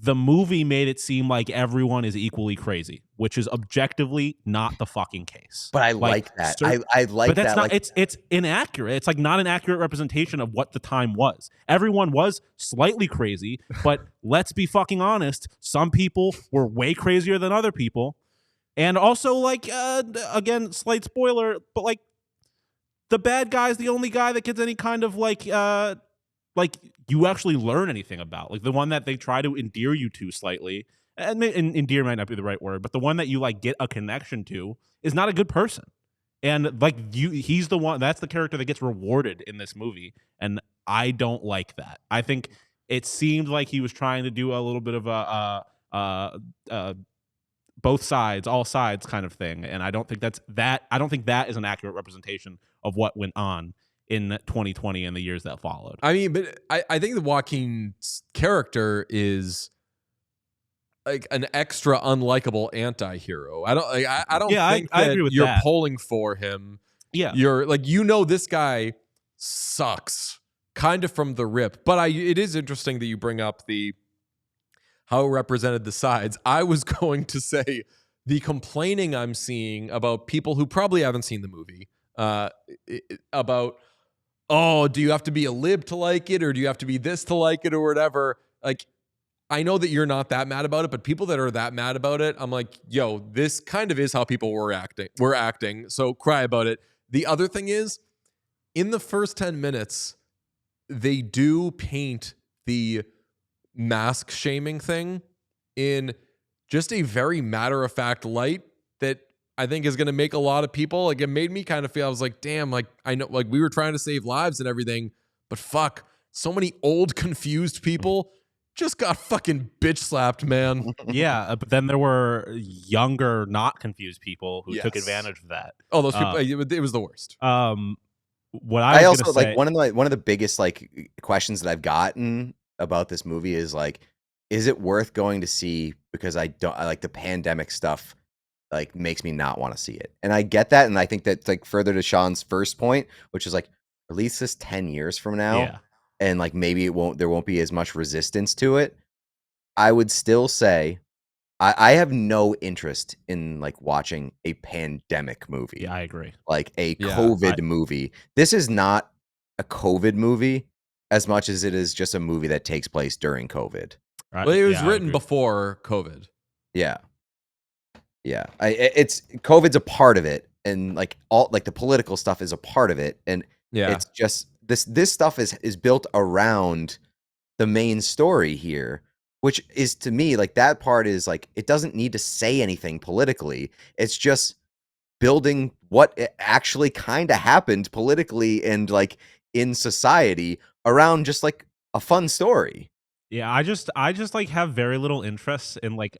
the movie made it seem like everyone is equally crazy, which is objectively not the fucking case. But I like that. I like but that's that. Not, it's inaccurate. It's like not an accurate representation of what the time was. Everyone was slightly crazy, but let's be fucking honest. Some people were way crazier than other people. And also, like, again, slight spoiler, but like, the bad guy's the only guy that gets any kind of like you actually learn anything about. Like, the one that they try to endear you to slightly, and endear might not be the right word, but the one that you like get a connection to is not a good person. And like, he's the one, that's the character that gets rewarded in this movie, and I don't like that. I think it seemed like he was trying to do a little bit of a both sides, all sides kind of thing, and I don't think I don't think that is an accurate representation of what went on in 2020 and the years that followed. I mean, but I think that Joaquin's character is like an extra unlikable anti-hero. I don't think I agree with you're that. pulling for him. Yeah. You're like, this guy sucks kind of from the rip. But it is interesting that you bring up how it represented the sides. I was going to say the complaining I'm seeing about people who probably haven't seen the movie about, oh, do you have to be a lib to like it, or do you have to be this to like it, or whatever? Like, I know that you're not that mad about it, but people that are that mad about it, I'm like, yo, this kind of is how people were acting. So cry about it. The other thing is, in the first 10 minutes, they do paint the mask shaming thing in just a very matter-of-fact light that I think is going to make a lot of people, like, it made me kind of feel, I was like, damn, like, I know, like, we were trying to save lives and everything, but fuck, so many old confused people just got fucking bitch slapped, man. Yeah, but then there were younger, not confused people who took advantage of that. Oh, those people, it was the worst. What I was also say, like one of the biggest like questions that I've gotten about this movie is like, is it worth going to see? Because I like the pandemic stuff, like, makes me not want to see it. And I get that, and I think that, like, further to Sean's first point, which is like, release this 10 years from now, Yeah. and like maybe there won't be as much resistance to it, I would still say I have no interest in like watching a pandemic movie. Yeah, I agree. Like a Yeah, COVID movie. This is not a COVID movie as much as it is just a movie that takes place during COVID. Right? Well, it was Yeah, I written agree. before COVID. Yeah. Yeah. It's COVID's a part of it, and like all like the political stuff is a part of it, and Yeah. it's just this stuff is built around the main story here, which is, to me, like, that part is like, it doesn't need to say anything politically. It's just building what actually kind of happened politically and like in society around just like a fun story. Yeah, I just like have very little interest in like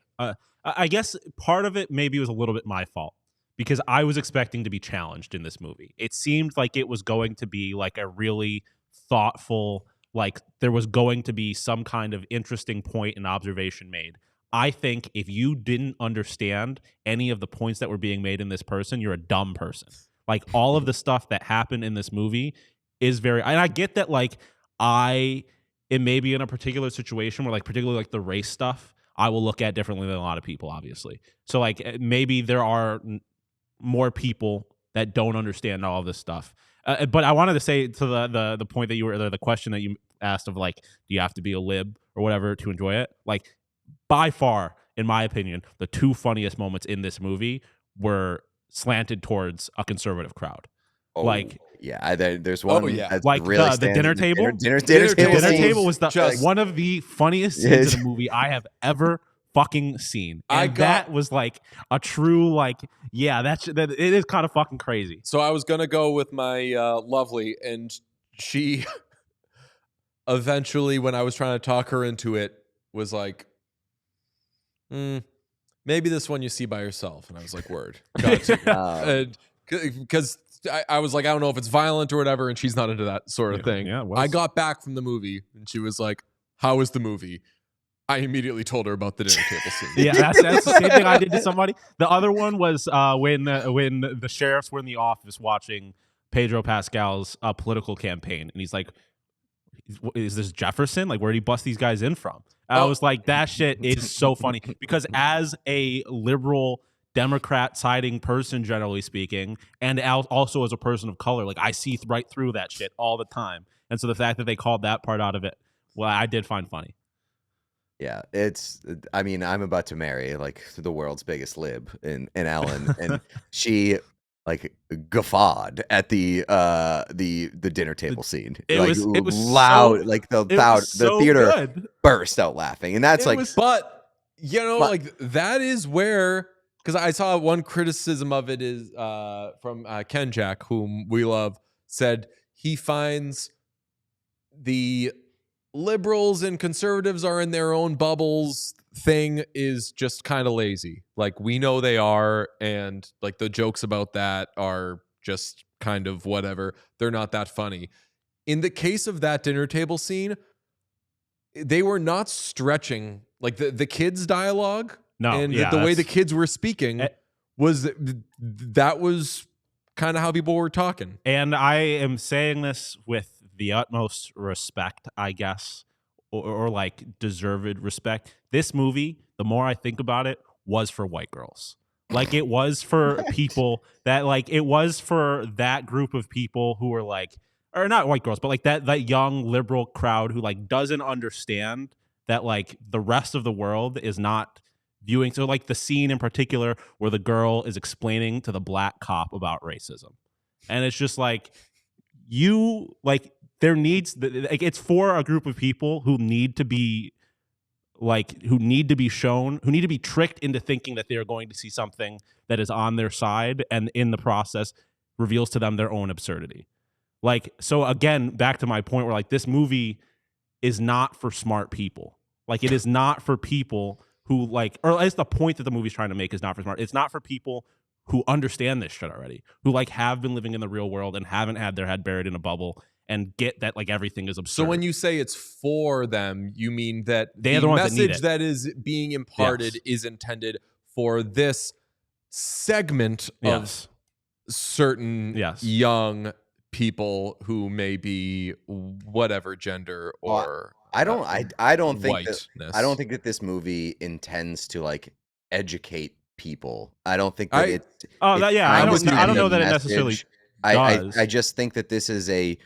I guess part of it maybe was a little bit my fault because I was expecting to be challenged in this movie. It seemed like it was going to be like a really thoughtful, like there was going to be some kind of interesting point and observation made. I think if you didn't understand any of the points that were being made in this person, you're a dumb person. Like all of the stuff that happened in this movie is very, and I get that like it may be in a particular situation where like particularly like the race stuff I will look at differently than a lot of people, obviously. So like maybe there are more people that don't understand all of this stuff. But I wanted to say to the point that you were the question that you asked of like, do you have to be a lib or whatever to enjoy it? Like by far, in my opinion, the two funniest moments in this movie were slanted towards a conservative crowd. Oh, like yeah, there's one. yeah. That like really the stands- dinner table. Dinner Dinner table. Dinner scene. table was Just- one of the funniest scenes in the movie I have ever fucking seen. And that was like a true like, yeah, that it is kind of fucking crazy. So I was gonna go with my lovely, and she eventually, when I was trying to talk her into it, was like, maybe this one you see by yourself. And I was like, word. Got to. Because I was like, I don't know if it's violent or whatever, and she's not into that sort of thing. Yeah, it was. I got back from the movie, and she was like, how was the movie? I immediately told her about the dinner table scene. Yeah, that's the same thing I did to somebody. The other one was when the sheriffs were in the office watching Pedro Pascal's political campaign, and he's like, "Is this Jefferson? Like, where did he bust these guys in from?" I was like, "That shit is so funny," because as a liberal Democrat siding person, generally speaking, and also as a person of color, like I see right through that shit all the time. And so the fact that they called that part out of it, well, I did find funny. Yeah, I mean, I'm about to marry like the world's biggest lib in Ellen, and she like guffawed at the dinner table scene. It like, was loud, so, like the theater burst out laughing, and that's But you know, like that is where, because I saw one criticism of it is from Ken Jack, whom we love, said he finds the liberals and conservatives are in their own bubbles thing is just kind of lazy. Like we know they are, and like the jokes about that are just kind of whatever. They're not that funny. In the case of that dinner table scene, they were not stretching like the kids' dialogue. No, and yeah, the way the kids were speaking was that was kind of how people were talking. And I am saying this with the utmost respect, I guess, or like deserved respect. This movie, the more I think about it, was for white girls. Like it was for people that like it was for that group of people who were like, or not white girls, but like that young liberal crowd who like doesn't understand that like the rest of the world is not viewing. So like the scene in particular where the girl is explaining to the black cop about racism. And it's just like, you like there needs like it's for a group of people who need to be like who need to be shown, who need to be tricked into thinking that they are going to see something that is on their side, and in the process reveals to them their own absurdity. Like, so again, back to my point where like this movie is not for smart people. Like it is not for people who like, or at least the point that the movie's trying to make is not for smart. It's not for people who understand this shit already, who like have been living in the real world and haven't had their head buried in a bubble and get that like everything is absurd. So when you say it's for them, you mean that They're the ones that need message it. that is being imparted is intended for this segment of certain young people who may be whatever gender or I don't think that whiteness. this movie intends to like educate people. I don't think that I Oh, it's yeah. I'm trying to with you, I don't send a know Pete. that it necessarily message. does. I just think that this is a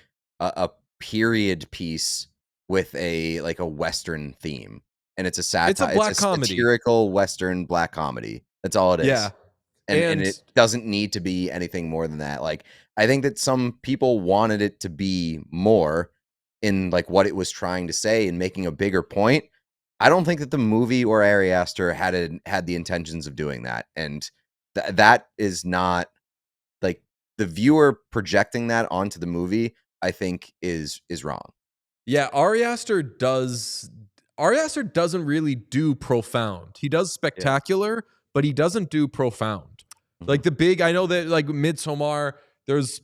period piece with a Western theme, and it's a satire. It's a black it's a comedy. satirical Western black comedy. That's all it is. Yeah. And And it doesn't need to be anything more than that. Like, I think that some people wanted it to be more in like what it was trying to say and making a bigger point. I don't think that the movie or Ari Aster had the intentions of doing that, and that is not like the viewer projecting that onto the movie. I think is wrong. yeah, Ari Aster doesn't really do profound. He does spectacular, but he doesn't do profound. Like the big, I know that like Midsommar, there's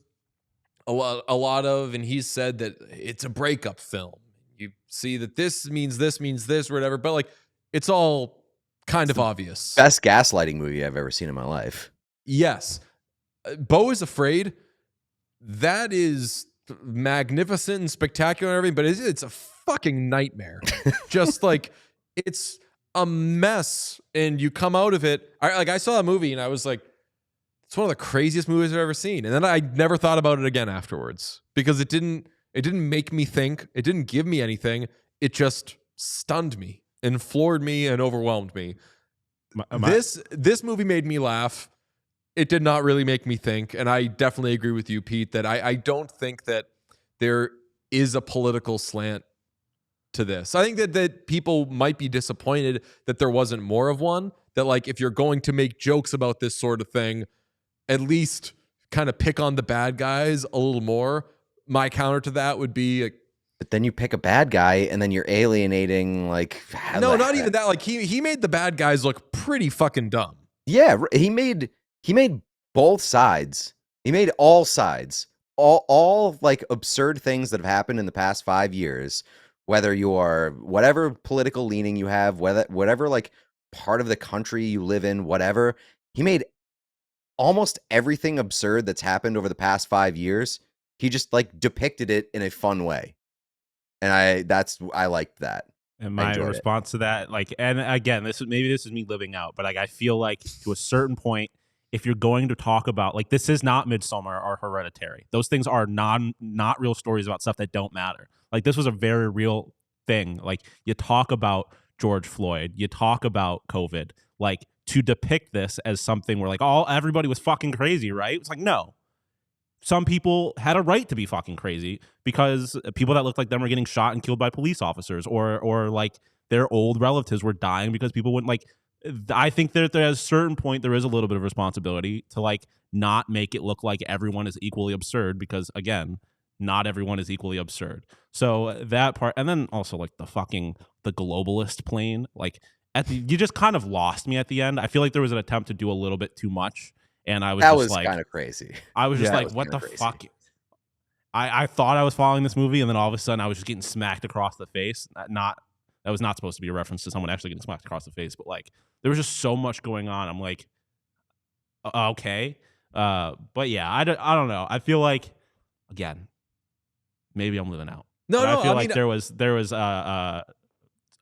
a lot of, and he's said that it's a breakup film. You see that this means this or whatever, but like it's all kind of obvious. Best gaslighting movie I've ever seen in my life. Yes. Beau is Afraid. That is magnificent and spectacular and everything, but it's a fucking nightmare. Just like it's a mess, and you come out of it. I saw that movie and I was like, it's one of the craziest movies I've ever seen. And then I never thought about it again afterwards because it didn't make me think. It didn't give me anything. It just stunned me and floored me and overwhelmed me. This movie made me laugh. It did not really make me think. And I definitely agree with you, Pete, that I don't think that there is a political slant to this. I think that people might be disappointed that there wasn't more of one. That like if you're going to make jokes about this sort of thing, at least kind of pick on the bad guys a little more. My counter to that would be but then you pick a bad guy and then you're alienating like no, not even that. Like he made the bad guys look pretty fucking dumb. Yeah, he made both sides. He made all sides. All like absurd things that have happened in the past 5 years, whether you are whatever political leaning you have, whatever like part of the country you live in, whatever. He made almost everything absurd that's happened over the past 5 years. He just like depicted it in a fun way. And I liked that. And my response to that, like, and again, this is me living out, but like I feel like to a certain point, if you're going to talk about like this is not Midsommar or Hereditary. Those things are not real stories about stuff that don't matter. Like this was a very real thing. Like you talk about George Floyd, you talk about COVID, like to depict this as something where like everybody was fucking crazy, right? It's like no. Some people had a right to be fucking crazy because people that looked like them were getting shot and killed by police officers, or like their old relatives were dying because people wouldn't like. I think that at a certain point there is a little bit of responsibility to like not make it look like everyone is equally absurd because again, not everyone is equally absurd. So that part, and then also like the globalist plane, like you just kind of lost me at the end. I feel like there was an attempt to do a little bit too much. And I was that just was like, kind of crazy. I was just like, what the fuck? I thought I was following this movie, and then all of a sudden I was just getting smacked across the face. That was not supposed to be a reference to someone actually getting smacked across the face, but like there was just so much going on. I'm like, okay, but yeah, I don't know. I feel like again, maybe I'm living out. No, I feel like there was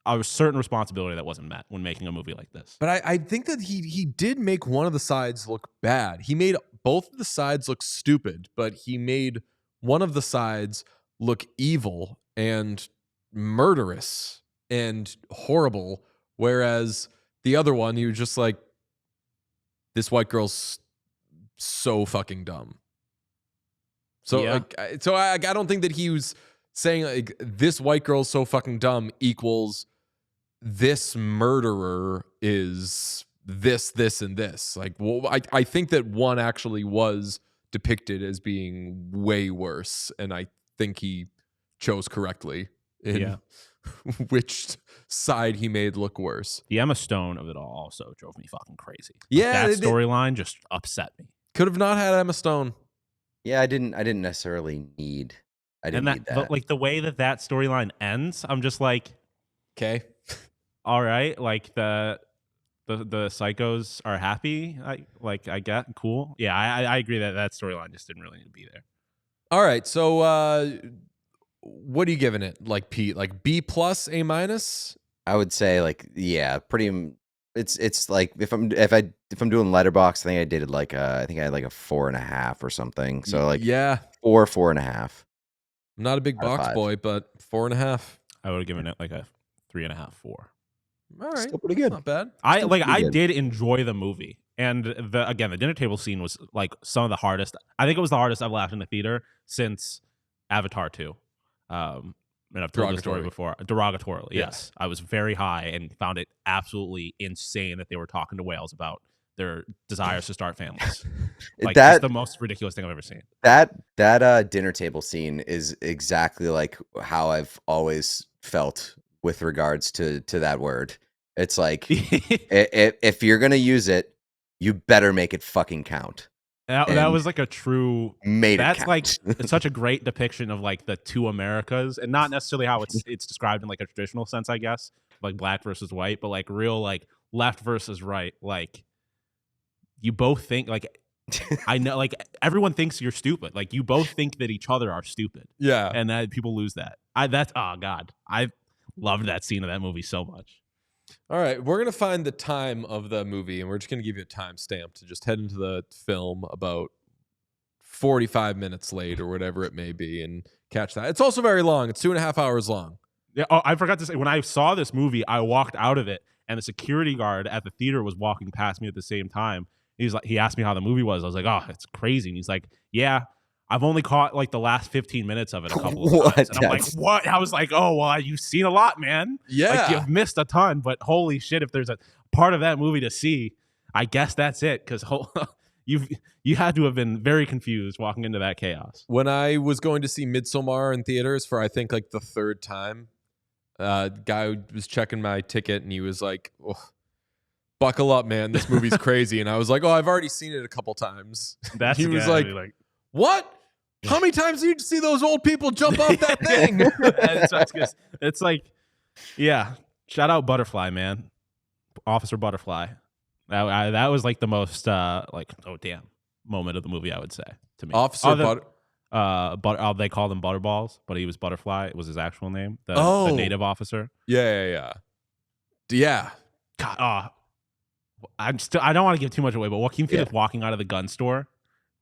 a certain responsibility that wasn't met when making a movie like this. But I think that he did make one of the sides look bad. He made both of the sides look stupid, but he made one of the sides look evil and murderous and horrible, whereas the other one, he was just like, this white girl's so fucking dumb. So yeah. I don't think that he was saying like this white girl's so fucking dumb equals this murderer is this, and this. Like, well, I think that one actually was depicted as being way worse, and I think he chose correctly in which side he made look worse. The Emma Stone of it all also drove me fucking crazy. Yeah, that storyline just upset me. Could have not had Emma Stone. Yeah, I didn't necessarily need. I didn't need that. But like the way that storyline ends, I'm just like, okay, all right, like the psychos are happy. I get cool. Yeah, I agree that storyline just didn't really need to be there. All right. So what are you giving it? Like Pete, like B+, A-? I would say like pretty. It's like if I'm doing Letterboxd, I think I did like I think I had like a 4.5 or something. So like yeah, 4.5. I'm not a big out of box 5. boy, but 4.5. I would have given it like a 3.5, 4. All right, Still pretty good. Not bad. I did enjoy the movie, and the dinner table scene was like some of the hardest. I think it was the hardest I've laughed in the theater since Avatar 2. And I've told the story before. Derogatorily, yes. I was very high and found it absolutely insane that they were talking to whales about their desires to start families. Like that's the most ridiculous thing I've ever seen. That dinner table scene is exactly like how I've always felt with regards to that word. It's like if you're gonna use it, you better make it fucking count. That was like a true that's like it's such a great depiction of like the two Americas, and not necessarily how it's described in like a traditional sense, I guess, like black versus white, but like real like left versus right. Like you both think like I know like everyone thinks you're stupid. Like you both think that each other are stupid. Yeah. And that people lose that. Oh God. I loved that scene of that movie so much. All right, we're gonna find the time of the movie, and we're just gonna give you a timestamp to just head into the film about 45 minutes late or whatever it may be, and catch that. It's also very long. It's 2.5 hours long. Yeah. Oh, I forgot to say, when I saw this movie, I walked out of it, and the security guard at the theater was walking past me at the same time. He asked me how the movie was. I was like, oh, it's crazy. And he's like, yeah, I've only caught like the last 15 minutes of it a couple of times. And I'm like, what? I was like, oh, well, you've seen a lot, man. Yeah. Like, you've missed a ton, but holy shit, if there's a part of that movie to see, I guess that's it. Because you had to have been very confused walking into that chaos. When I was going to see Midsommar in theaters for, I think, like the third time, guy was checking my ticket and he was like, oh, buckle up, man. This movie's crazy. And I was like, oh, I've already seen it a couple times. He was like, what? How many times did you see those old people jump off that thing? It's like, yeah. Shout out Butterfly, man. Officer Butterfly. That was like the most like, oh damn moment of the movie, I would say, to me. Officer they called him Butterballs, but he was Butterfly. It was his actual name. The native officer. Yeah. God, I don't want to give too much away, but Joaquin Phoenix walking out of the gun store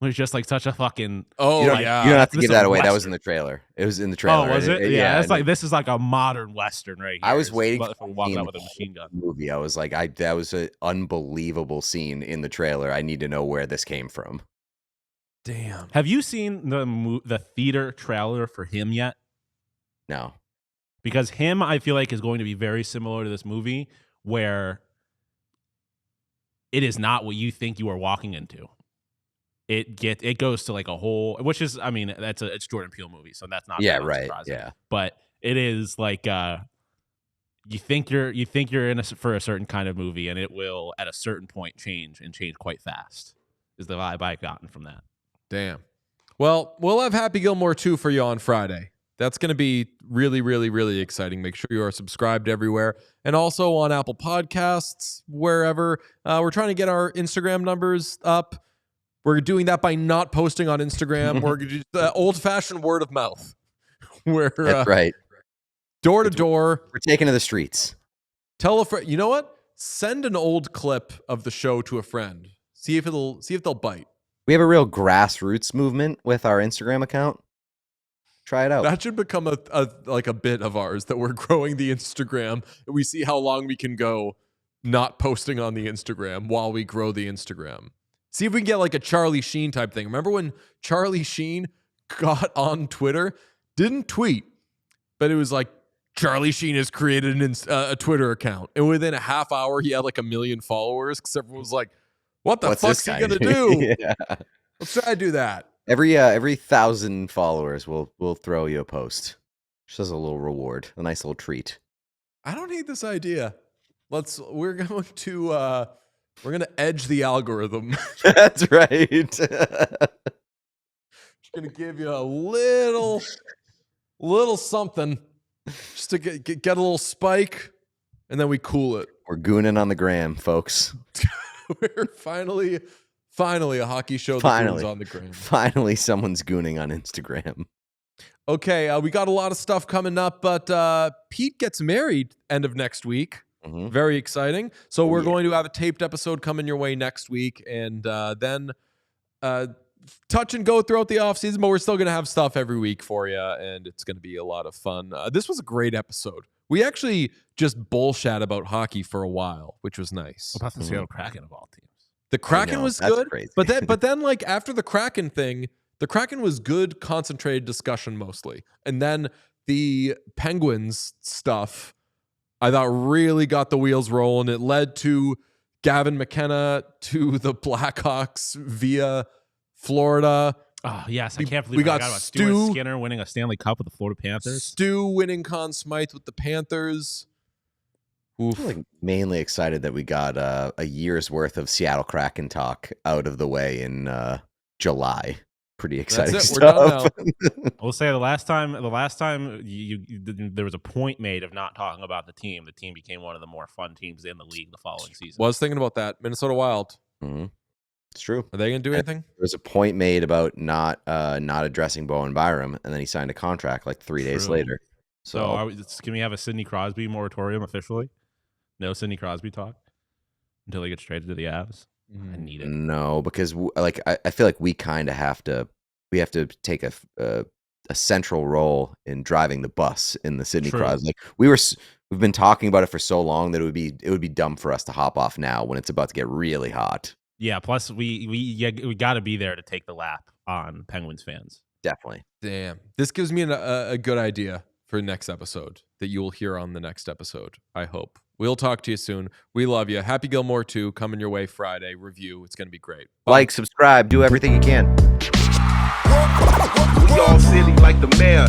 was just like such a fucking. You don't have to give that away. Western. That was in the trailer. It was in the trailer. Oh, was it? Yeah. It's like this is like a modern Western right here. I was waiting for walking out with a machine gun. Movie. I was like, that was an unbelievable scene in the trailer. I need to know where this came from. Damn. Have you seen the theater trailer for Him yet? No. Because Him, I feel like, is going to be very similar to this movie, where it is not what you think you are walking into. It goes to like a whole, which is, I mean, it's Jordan Peele movie, so that's not surprising. Yeah, but it is like you think you're in for a certain kind of movie, and it will at a certain point change quite fast. Is the vibe I've gotten from that. Damn. Well, we'll have Happy Gilmore 2 for you on Friday. That's going to be really, really, really exciting. Make sure you are subscribed everywhere, and also on Apple Podcasts, wherever. We're trying to get our Instagram numbers up. We're doing that by not posting on Instagram. We're just old-fashioned word of mouth. That's right. Door to door. We're taking to the streets. Tell a friend. You know what? Send an old clip of the show to a friend. See if they'll bite. We have a real grassroots movement with our Instagram account. Try it out. That should become a bit of ours, that we're growing the Instagram. And we see how long we can go not posting on the Instagram while we grow the Instagram. See if we can get like a Charlie Sheen type thing. Remember when Charlie Sheen got on Twitter? Didn't tweet, but it was like, Charlie Sheen has created a Twitter account. And within a half hour, he had like 1 million followers, because everyone was like, what the fuck's he going to do? Yeah. Let's try to do that. Every 1,000 followers, we'll throw you a post. Just as a little reward, a nice little treat. I don't hate this idea. We're going to edge the algorithm. That's right. Just going to give you a little something just to get a little spike, and then we cool it. We're gooning on the gram, folks. We're finally Finally, a hockey show that goons on the gram. Finally, someone's gooning on Instagram. Okay, we got a lot of stuff coming up, but Pete gets married end of next week. Mhm. Very exciting. So we're going to have a taped episode coming your way next week, and then touch and go throughout the offseason, but we're still going to have stuff every week for you, and it's going to be a lot of fun. This was a great episode. We actually just bullshat about hockey for a while, which was nice. What about the Seattle Kraken of all teams? The Kraken know, was that's good, crazy. but then like after the Kraken thing, the Kraken was good, concentrated discussion mostly, and then the Penguins stuff, I thought really got the wheels rolling. It led to Gavin McKenna to the Blackhawks via Florida. Oh yes, I can't believe we I got forgot about Stu. Stuart Skinner winning a Stanley Cup with the Florida Panthers. Stu winning Conn Smythe with the Panthers. Oof. I'm like mainly excited that we got a year's worth of Seattle Kraken talk out of the way in July. Pretty exciting That's it. We're done stuff. now. I will say the last time there was a point made of not talking about the team became one of the more fun teams in the league the following season. Was thinking about that. Minnesota Wild. Mhm. It's true. Are they going to do anything? There was a point made about not addressing Bowen Byram, and then he signed a contract like 3 days True. later. So can we have a Sidney Crosby moratorium officially? No Sidney Crosby talk until he gets traded to the Avs. I need it. No, because I feel like we kind of have to take a central role in driving the bus in the Sidney True. Crosby. Like we've been talking about it for so long that it would be dumb for us to hop off now when it's about to get really hot. Yeah. Plus, we got to be there to take the lap on Penguins fans. Definitely. Damn. This gives me a good idea for next episode that you will hear on the next episode, I hope. We'll talk to you soon. We love you. Happy Gilmore 2 coming your way Friday. Review. It's going to be great. Bye. Like, subscribe, do everything you can. We all silly like the mayor.